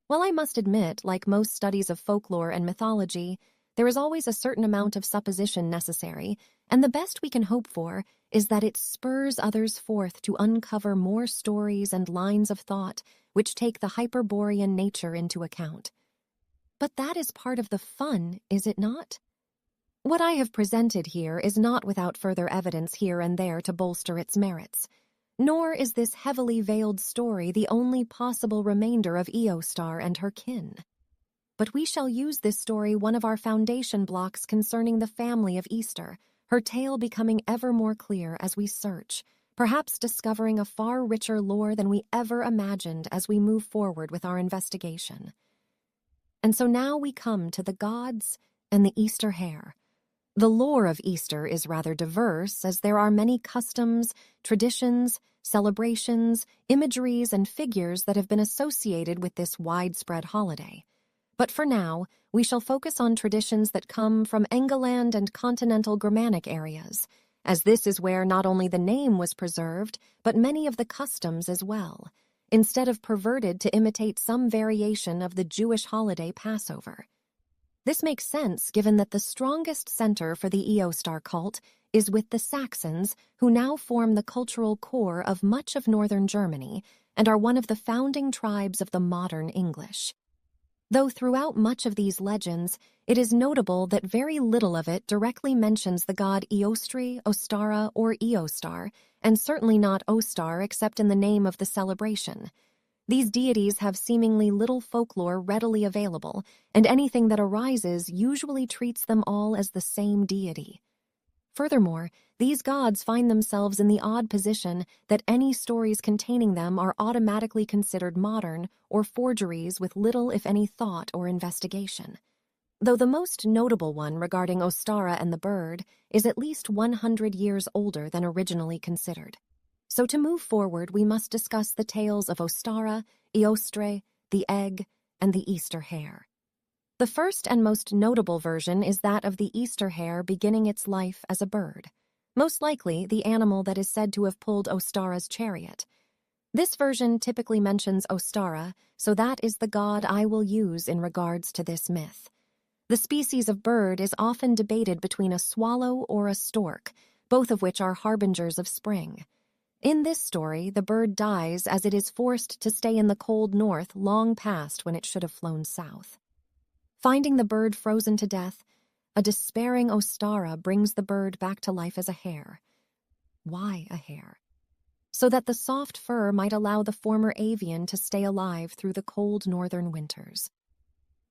Well, I must admit, like most studies of folklore and mythology, there is always a certain amount of supposition necessary, and the best we can hope for is that it spurs others forth to uncover more stories and lines of thought which take the Hyperborean nature into account. But that is part of the fun, is it not? What I have presented here is not without further evidence here and there to bolster its merits, nor is this heavily veiled story the only possible remainder of Eostar and her kin. But we shall use this story one of our foundation blocks concerning the family of Easter, her tale becoming ever more clear as we search, perhaps discovering a far richer lore than we ever imagined as we move forward with our investigation. And so now we come to the gods and the Easter hare. The lore of Easter is rather diverse, as there are many customs, traditions, celebrations, imageries, and figures that have been associated with this widespread holiday. But for now, we shall focus on traditions that come from Engeland and continental Germanic areas, as this is where not only the name was preserved, but many of the customs as well, instead of perverted to imitate some variation of the Jewish holiday Passover. This makes sense given that the strongest center for the Eostar cult is with the Saxons, who now form the cultural core of much of northern Germany and are one of the founding tribes of the modern English. Though throughout much of these legends, it is notable that very little of it directly mentions the god Eostri, Ostara, or Eostar, and certainly not Ostar except in the name of the celebration. These deities have seemingly little folklore readily available, and anything that arises usually treats them all as the same deity. Furthermore, these gods find themselves in the odd position that any stories containing them are automatically considered modern or forgeries with little if any thought or investigation. Though the most notable one regarding Ostara and the bird is at least 100 years older than originally considered. So to move forward, we must discuss the tales of Ostara, Eostre, the egg, and the Easter hare. The first and most notable version is that of the Easter hare beginning its life as a bird, most likely the animal that is said to have pulled Ostara's chariot. This version typically mentions Ostara, so that is the god I will use in regards to this myth. The species of bird is often debated between a swallow or a stork, both of which are harbingers of spring. In this story, the bird dies as it is forced to stay in the cold north long past when it should have flown south. Finding the bird frozen to death, a despairing Ostara brings the bird back to life as a hare. Why a hare? So that the soft fur might allow the former avian to stay alive through the cold northern winters.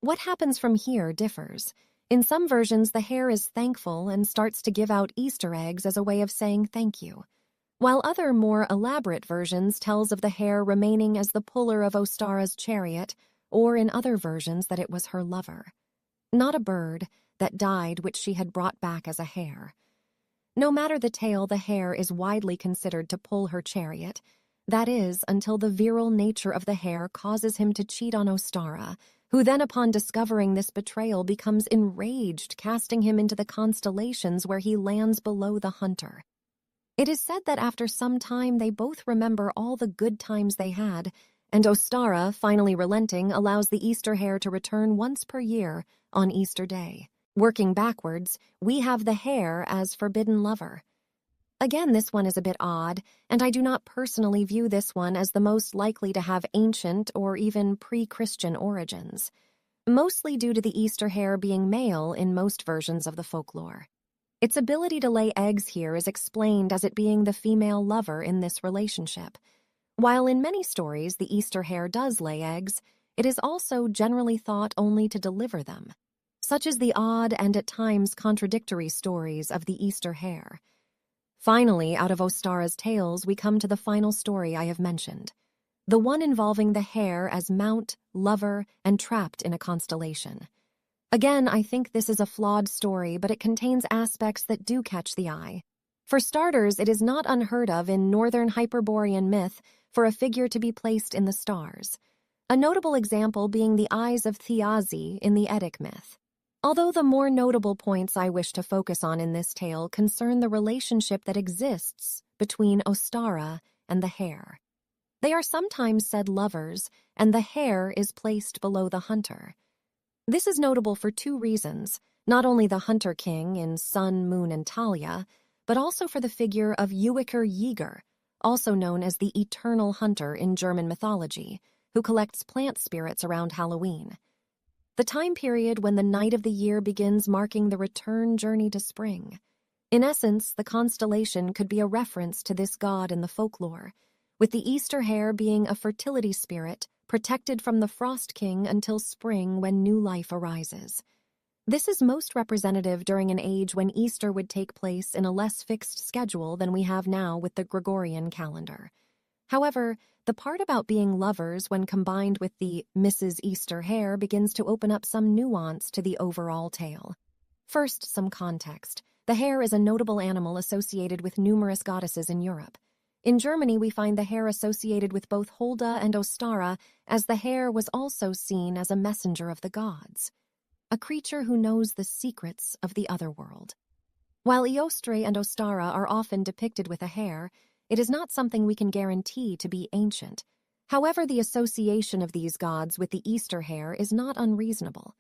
What happens from here differs. In some versions, the hare is thankful and starts to give out Easter eggs as a way of saying thank you, while other more elaborate versions tells of the hare remaining as the puller of Ostara's chariot, or in other versions that it was her lover. Not a bird that died which she had brought back as a hare. No matter the tale, the hare is widely considered to pull her chariot, that is, until the virile nature of the hare causes him to cheat on Ostara, who then upon discovering this betrayal becomes enraged, casting him into the constellations where he lands below the hunter. It is said that after some time they both remember all the good times they had, and Ostara, finally relenting, allows the Easter hare to return once per year on Easter Day. Working backwards, we have the hare as forbidden lover. Again, this one is a bit odd, and I do not personally view this one as the most likely to have ancient or even pre-Christian origins, mostly due to the Easter hare being male in most versions of the folklore. Its ability to lay eggs here is explained as it being the female lover in this relationship. While in many stories the Easter hare does lay eggs, it is also generally thought only to deliver them. Such is the odd and at times contradictory stories of the Easter hare. Finally, out of Ostara's tales, we come to the final story I have mentioned, the one involving the hare as mount, lover, and trapped in a constellation. Again, I think this is a flawed story, but it contains aspects that do catch the eye. For starters, it is not unheard of in northern Hyperborean myth for a figure to be placed in the stars, a notable example being the eyes of Thiazi in the Eddic myth. Although the more notable points I wish to focus on in this tale concern the relationship that exists between Ostara and the hare. They are sometimes said lovers, and the hare is placed below the hunter. This is notable for two reasons, not only the hunter king in Sun, Moon, and Talia, but also for the figure of Ewiger Jäger, also known as the Eternal Hunter in German mythology, who collects plant spirits around Halloween. The time period when the night of the year begins marking the return journey to spring. In essence, the constellation could be a reference to this god in the folklore, with the Easter hare being a fertility spirit protected from the Frost King until spring when new life arises. This is most representative during an age when Easter would take place in a less fixed schedule than we have now with the Gregorian calendar. However, the part about being lovers when combined with the Mrs. Easter hare begins to open up some nuance to the overall tale. First, some context. The hare is a notable animal associated with numerous goddesses in Europe. In Germany, we find the hare associated with both Holda and Ostara, as the hare was also seen as a messenger of the gods, a creature who knows the secrets of the otherworld. While Eostre and Ostara are often depicted with a hare, it is not something we can guarantee to be ancient. However, the association of these gods with the Easter hare is not unreasonable.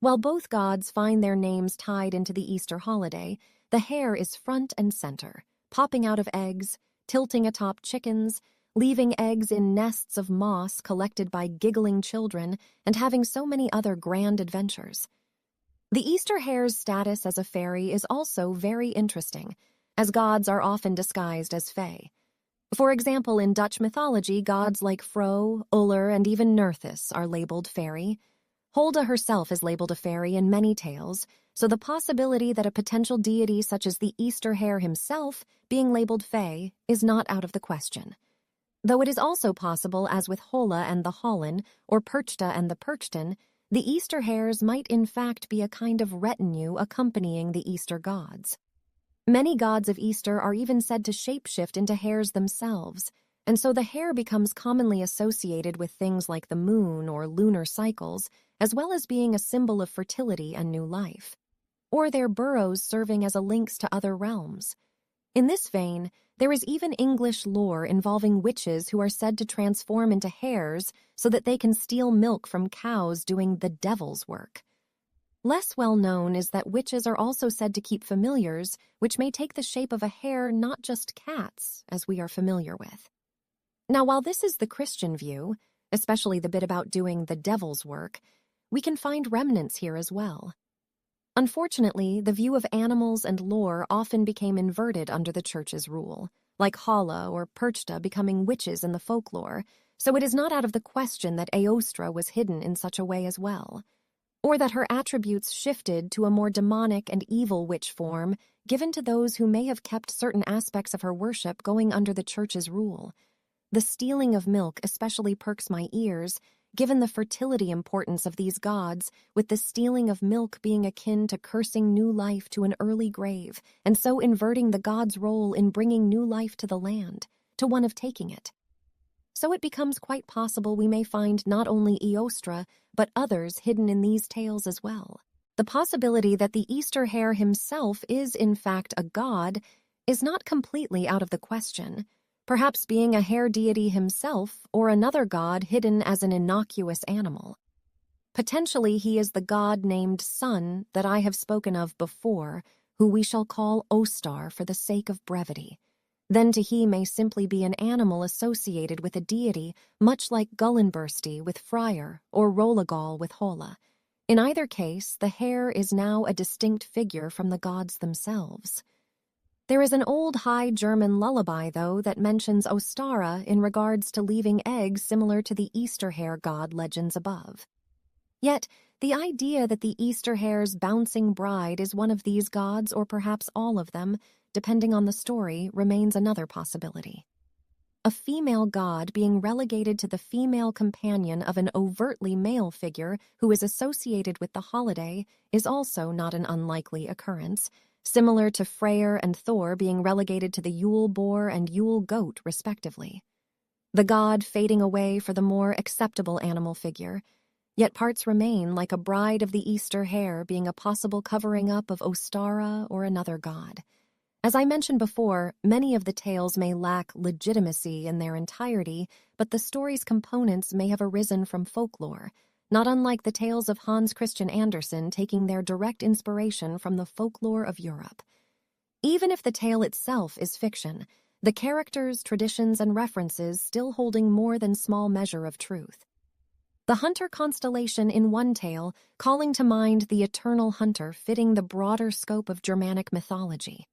While both gods find their names tied into the Easter holiday, the hare is front and center, popping out of eggs, tilting atop chickens, leaving eggs in nests of moss collected by giggling children, and having so many other grand adventures. The Easter hare's status as a fairy is also very interesting, as gods are often disguised as fae. For example, in Dutch mythology, gods like Fro, Uller, and even Nerthus are labeled fairy. Holda herself is labeled a fairy in many tales, so the possibility that a potential deity such as the Easter hare himself being labeled fae is not out of the question. Though it is also possible, as with Holla and the Hollen, or Perchta and the Perchten, the Easter hares might in fact be a kind of retinue accompanying the Easter gods. Many gods of Easter are even said to shapeshift into hares themselves, and so the hare becomes commonly associated with things like the moon or lunar cycles, as well as being a symbol of fertility and new life, or their burrows serving as a links to other realms. In this vein, there is even English lore involving witches who are said to transform into hares so that they can steal milk from cows doing the devil's work. Less well known is that witches are also said to keep familiars, which may take the shape of a hare, not just cats, as we are familiar with. Now, while this is the Christian view, especially the bit about doing the devil's work, we can find remnants here as well. Unfortunately, the view of animals and lore often became inverted under the church's rule, like Hala or Perchta becoming witches in the folklore, so it is not out of the question that Aostra was hidden in such a way as well, or that her attributes shifted to a more demonic and evil witch form given to those who may have kept certain aspects of her worship going under the church's rule. The stealing of milk especially perks my ears, given the fertility importance of these gods, with the stealing of milk being akin to cursing new life to an early grave, and so inverting the god's role in bringing new life to the land, to one of taking it. So it becomes quite possible we may find not only Aostra, but others hidden in these tales as well. The possibility that the Easter hare himself is in fact a god is not completely out of the question, perhaps being a hare deity himself or another god hidden as an innocuous animal. Potentially he is the god named Sun that I have spoken of before, who we shall call Ostar for the sake of brevity. Then to he may simply be an animal associated with a deity, much like Gullinbursti with Freyr or Rolagol with Hola. In either case, the hare is now a distinct figure from the gods themselves. There is an old High German lullaby, though, that mentions Ostara in regards to leaving eggs similar to the Easter hare god legends above. Yet, the idea that the Easter hare's bouncing bride is one of these gods, or perhaps all of them, depending on the story, remains another possibility. A female god being relegated to the female companion of an overtly male figure who is associated with the holiday is also not an unlikely occurrence, similar to Freyr and Thor being relegated to the Yule boar and Yule goat, respectively. The god fading away for the more acceptable animal figure, yet parts remain like a bride of the Easter hare being a possible covering up of Ostara or another god. As I mentioned before, many of the tales may lack legitimacy in their entirety, but the story's components may have arisen from folklore, not unlike the tales of Hans Christian Andersen taking their direct inspiration from the folklore of Europe. Even if the tale itself is fiction, the characters, traditions, and references still holding more than small measure of truth. The hunter constellation in one tale calling to mind the eternal hunter fitting the broader scope of Germanic mythology.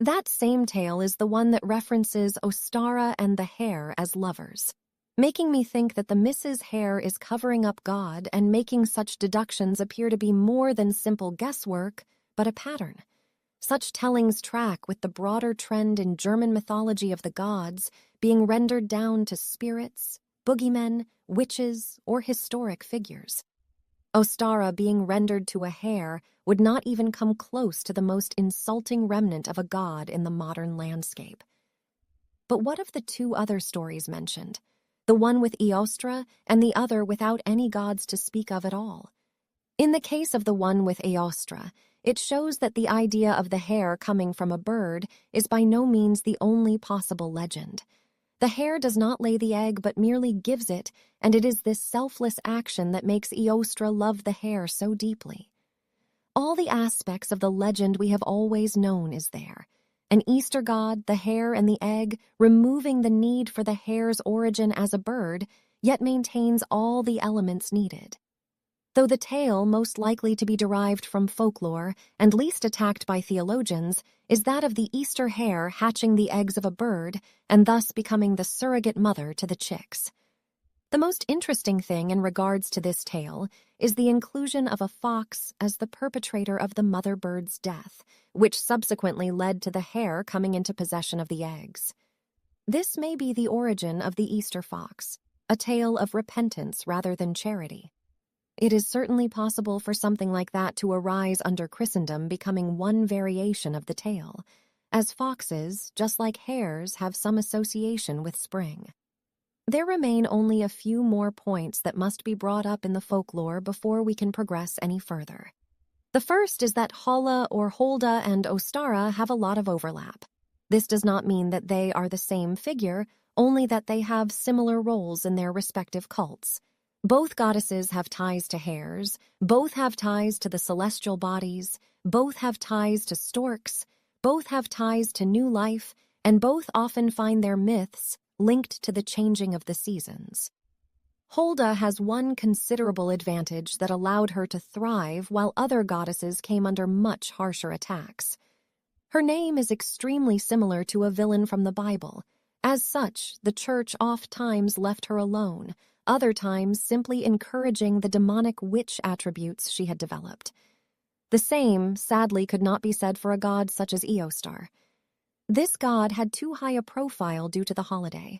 That same tale is the one that references Ostara and the hare as lovers, making me think that the Mrs. Hare is covering up God and making such deductions appear to be more than simple guesswork, but a pattern. Such tellings track with the broader trend in German mythology of the gods being rendered down to spirits, boogeymen, witches, or historic figures. Ostara being rendered to a hare would not even come close to the most insulting remnant of a god in the modern landscape. But what of the two other stories mentioned? The one with Aostra and the other without any gods to speak of at all? In the case of the one with Aostra, it shows that the idea of the hare coming from a bird is by no means the only possible legend. The hare does not lay the egg but merely gives it, and it is this selfless action that makes Aostra love the hare so deeply. All the aspects of the legend we have always known is there. An Easter god, the hare, and the egg, removing the need for the hare's origin as a bird, yet maintains all the elements needed. Though the tale most likely to be derived from folklore and least attacked by theologians is that of the Easter hare hatching the eggs of a bird and thus becoming the surrogate mother to the chicks. The most interesting thing in regards to this tale is the inclusion of a fox as the perpetrator of the mother bird's death, which subsequently led to the hare coming into possession of the eggs. This may be the origin of the Easter fox, a tale of repentance rather than charity. It is certainly possible for something like that to arise under Christendom becoming one variation of the tale, as foxes, just like hares, have some association with spring. There remain only a few more points that must be brought up in the folklore before we can progress any further. The first is that Hala or Holda and Ostara have a lot of overlap. This does not mean that they are the same figure, only that they have similar roles in their respective cults. Both goddesses have ties to hares, both have ties to the celestial bodies, both have ties to storks, both have ties to new life, and both often find their myths linked to the changing of the seasons. Holda has one considerable advantage that allowed her to thrive while other goddesses came under much harsher attacks. Her name is extremely similar to a villain from the Bible. As such, the church oft-times left her alone, other times simply encouraging the demonic witch attributes she had developed. The same, sadly, could not be said for a god such as Eostar. This god had too high a profile due to the holiday.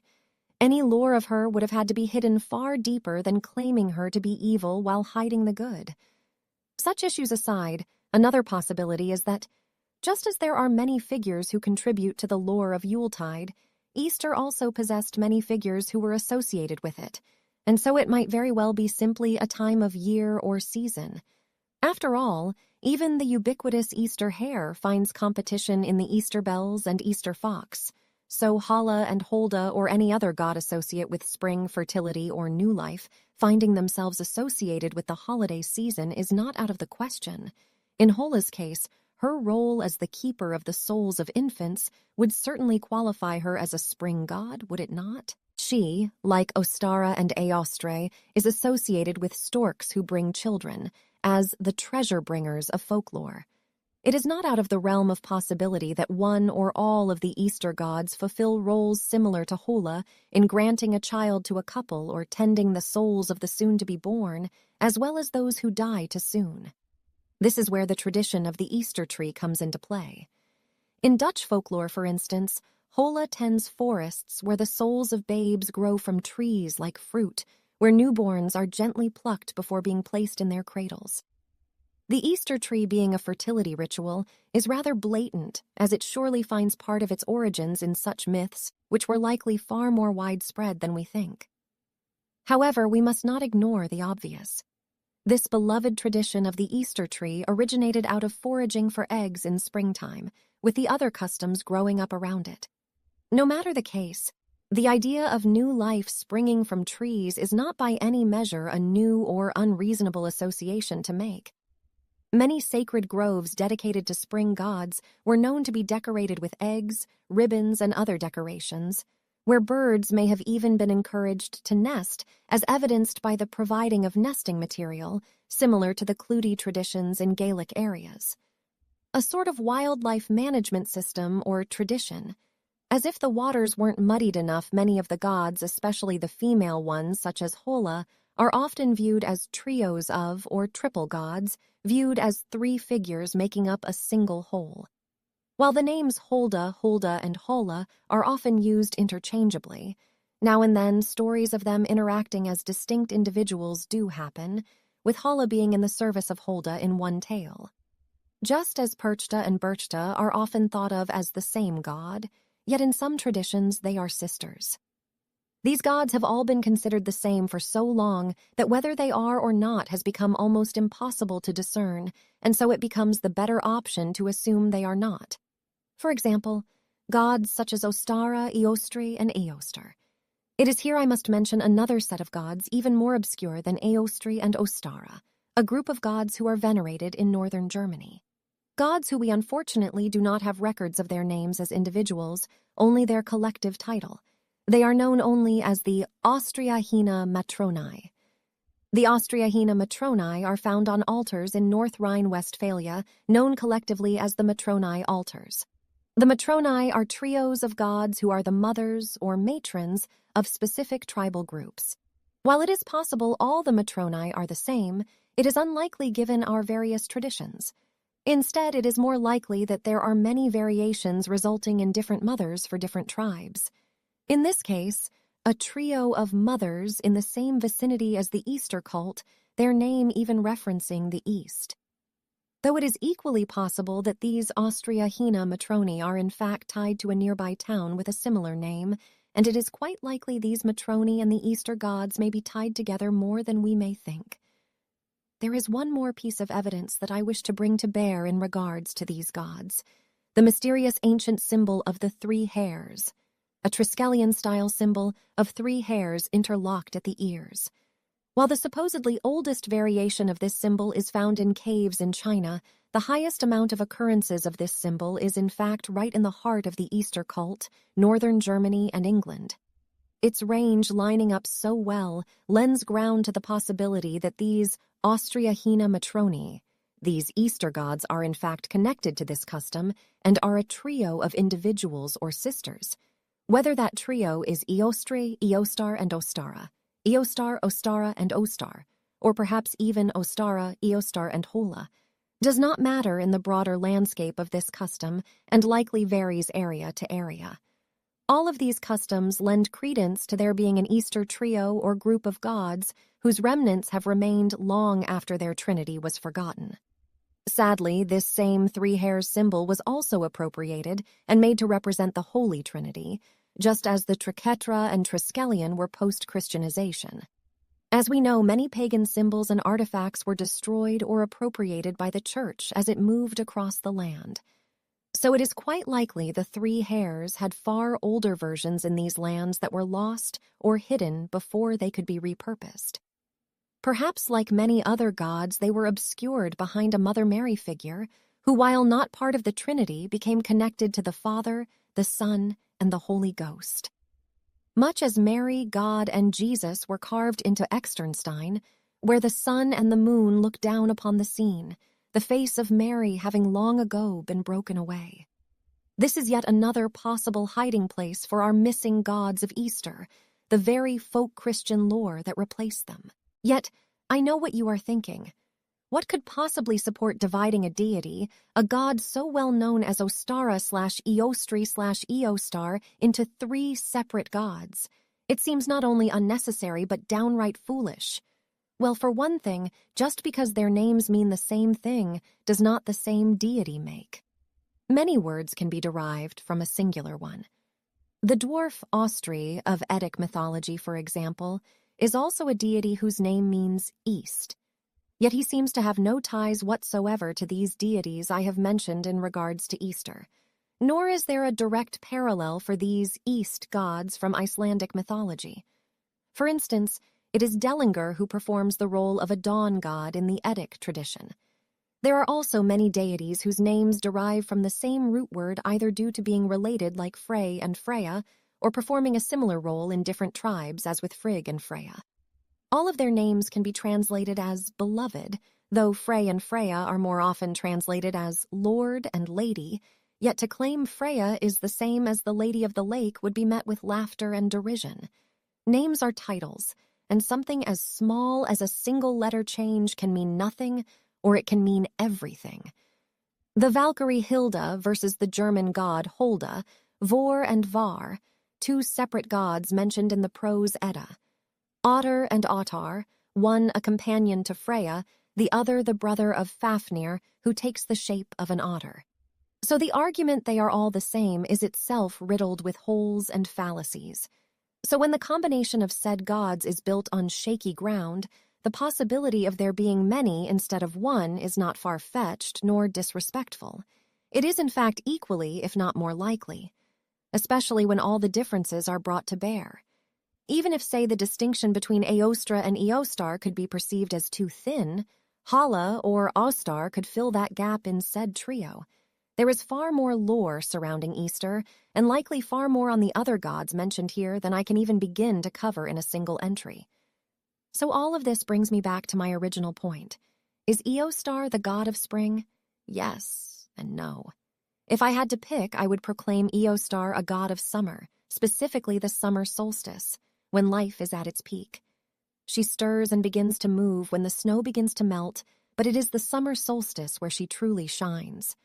Any lore of her would have had to be hidden far deeper than claiming her to be evil while hiding the good. Such issues aside, another possibility is that, just as there are many figures who contribute to the lore of Yuletide, Easter also possessed many figures who were associated with it, and so it might very well be simply a time of year or season. After all, even the ubiquitous Easter hare finds competition in the Easter bells and Easter fox, so Hala and Holda or any other god associate with spring, fertility, or new life finding themselves associated with the holiday season is not out of the question. In Hola's case, her role as the keeper of the souls of infants would certainly qualify her as a spring god, would it not? She, like Ostara and Eostre, is associated with storks who bring children, as the treasure bringers of folklore. It is not out of the realm of possibility that one or all of the Easter gods fulfill roles similar to Hola in granting a child to a couple or tending the souls of the soon-to-be-born, as well as those who die too soon. This is where the tradition of the Easter tree comes into play. In Dutch folklore, for instance, Hola tends forests where the souls of babes grow from trees like fruit, where newborns are gently plucked before being placed in their cradles. The Easter tree being a fertility ritual is rather blatant, as it surely finds part of its origins in such myths, which were likely far more widespread than we think. However, we must not ignore the obvious. This beloved tradition of the Easter tree originated out of foraging for eggs in springtime, with the other customs growing up around it. No matter the case, the idea of new life springing from trees is not by any measure a new or unreasonable association to make. Many sacred groves dedicated to spring gods were known to be decorated with eggs, ribbons, and other decorations, where birds may have even been encouraged to nest, as evidenced by the providing of nesting material, similar to the Clutie traditions in Gaelic areas. A sort of wildlife management system or tradition. As if the waters weren't muddied enough, many of the gods, especially the female ones such as Hola, are often viewed as trios of or triple gods, viewed as three figures making up a single whole. While the names Holda, Hulda, and Hola are often used interchangeably, now and then stories of them interacting as distinct individuals do happen, with Hala being in the service of Holda in one tale. Just as Perchta and Berchta are often thought of as the same god, yet in some traditions they are sisters. These gods have all been considered the same for so long that whether they are or not has become almost impossible to discern, and so it becomes the better option to assume they are not. For example, gods such as Ostara, Eostri, and Eostar. It is here I must mention another set of gods even more obscure than Eostri and Ostara, a group of gods who are venerated in northern Germany. Gods who we unfortunately do not have records of their names as individuals, only their collective title. They are known only as the Austriahina Matronae. The Austriahina Matronae are found on altars in North Rhine-Westphalia, known collectively as the Matronae altars. The Matronae are trios of gods who are the mothers or matrons of specific tribal groups. While it is possible all the Matronae are the same, it is unlikely given our various traditions. Instead, it is more likely that there are many variations resulting in different mothers for different tribes. In this case, a trio of mothers in the same vicinity as the Easter cult, their name even referencing the East. Though it is equally possible that these Austriahina Matroni are in fact tied to a nearby town with a similar name, and it is quite likely these Matroni and the Easter gods may be tied together more than we may think. There is one more piece of evidence that I wish to bring to bear in regards to these gods, the mysterious ancient symbol of the three hares, a Triskelion-style symbol of three hairs interlocked at the ears. While the supposedly oldest variation of this symbol is found in caves in China, the highest amount of occurrences of this symbol is in fact right in the heart of the Easter cult, northern Germany and England. Its range lining up so well lends ground to the possibility that these Austriahina Matroni, these Easter gods, are in fact connected to this custom and are a trio of individuals or sisters. Whether that trio is Eostre, Eostar, and Ostara, Eostar, Ostara, and Ostar, or perhaps even Ostara, Eostar, and Hola, does not matter in the broader landscape of this custom and likely varies area to area. All of these customs lend credence to there being an Easter trio or group of gods whose remnants have remained long after their trinity was forgotten. Sadly, this same three hairs symbol was also appropriated and made to represent the Holy Trinity, just as the triquetra and triskelion were post-Christianization. As we know, many pagan symbols and artifacts were destroyed or appropriated by the Church as it moved across the land. So it is quite likely the three hairs had far older versions in these lands that were lost or hidden before they could be repurposed. Perhaps like many other gods, they were obscured behind a Mother Mary figure who, while not part of the Trinity, became connected to the Father, the Son, and the Holy Ghost. Much as Mary, God, and Jesus were carved into Externstein, where the sun and the moon look down upon the scene, the face of Mary having long ago been broken away. This is yet another possible hiding place for our missing gods of Easter, the very folk Christian lore that replaced them. Yet, I know what you are thinking. What could possibly support dividing a deity, a god so well known as Ostara/Eostri/Eostar, into three separate gods? It seems not only unnecessary but downright foolish. Well, for one thing, just because their names mean the same thing does not the same deity make. Many words can be derived from a singular one. The dwarf Austri of Eddic mythology, for example, is also a deity whose name means east. Yet he seems to have no ties whatsoever to these deities I have mentioned in regards to Easter. Nor is there a direct parallel for these east gods from Icelandic mythology. For instance, it is Dellinger who performs the role of a dawn god in the Eddic tradition. There are also many deities whose names derive from the same root word, either due to being related like Frey and Freya, or performing a similar role in different tribes as with Frigg and Freya. All of their names can be translated as beloved, though Frey and Freya are more often translated as Lord and Lady, yet to claim Freya is the same as the Lady of the Lake would be met with laughter and derision. Names are titles, and something as small as a single letter change can mean nothing, or it can mean everything. The Valkyrie Hilda versus the German god Holda, Vor and Var, two separate gods mentioned in the Prose Edda. Otter and Ottar, one a companion to Freya, the other the brother of Fafnir, who takes the shape of an otter. So the argument they are all the same is itself riddled with holes and fallacies. So when the combination of said gods is built on shaky ground, the possibility of there being many instead of one is not far-fetched nor disrespectful. It is in fact equally, if not more likely, especially when all the differences are brought to bear. Even if, say, the distinction between Eostra and Eostar could be perceived as too thin, Hala or Ostar could fill that gap in said trio. There is far more lore surrounding Easter, and likely far more on the other gods mentioned here than I can even begin to cover in a single entry. So all of this brings me back to my original point. Is Eostar the god of spring? Yes and no. If I had to pick, I would proclaim Eostar a god of summer, specifically the summer solstice, when life is at its peak. She stirs and begins to move when the snow begins to melt, but it is the summer solstice where she truly shines.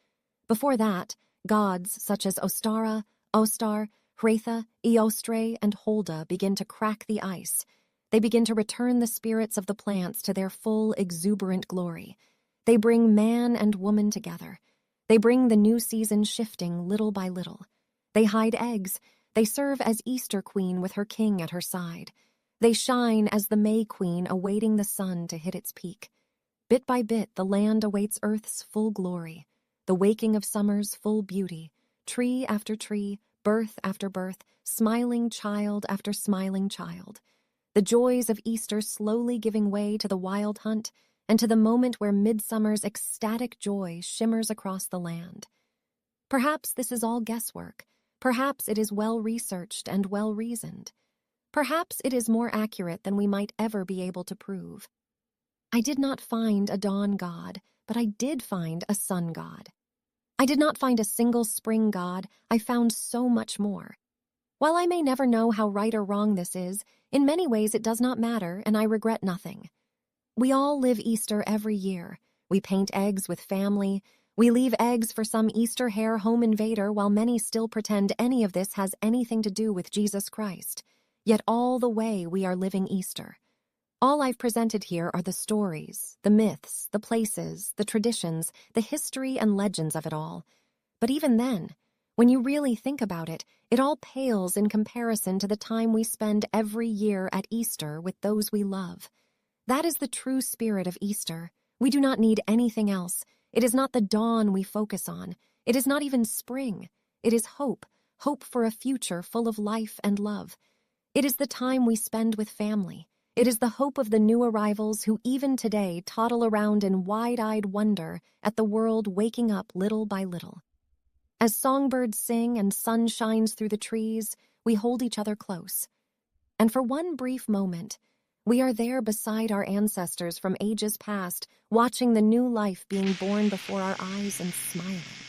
Before that, gods such as Ostara, Ostar, Hretha, Eostre, and Holda begin to crack the ice. They begin to return the spirits of the plants to their full, exuberant glory. They bring man and woman together. They bring the new season shifting little by little. They hide eggs. They serve as Easter Queen with her king at her side. They shine as the May Queen awaiting the sun to hit its peak. Bit by bit, the land awaits Earth's full glory, the waking of summer's full beauty, tree after tree, birth after birth, smiling child after smiling child. the joys of Easter slowly giving way to the wild hunt and to the moment where midsummer's ecstatic joy shimmers across the land. Perhaps this is all guesswork. Perhaps it is well-researched and well-reasoned. Perhaps it is more accurate than we might ever be able to prove. I did not find a dawn god, but I did find a sun god. I did not find a single spring god, I found so much more. While I may never know how right or wrong this is, in many ways it does not matter, and I regret nothing. We all live Easter every year. We paint eggs with family. We leave eggs for some Easter hare home invader, while many still pretend any of this has anything to do with Jesus Christ. Yet all the way we are living Easter. All I've presented here are the stories, the myths, the places, the traditions, the history and legends of it all. But even then, when you really think about it, it all pales in comparison to the time we spend every year at Easter with those we love. That is the true spirit of Easter. We do not need anything else. It is not the dawn we focus on. It is not even spring. It is hope, hope for a future full of life and love. It is the time we spend with family. It is the hope of the new arrivals who even today toddle around in wide-eyed wonder at the world waking up little by little. As songbirds sing and sun shines through the trees, we hold each other close. And for one brief moment, we are there beside our ancestors from ages past, watching the new life being born before our eyes and smiling.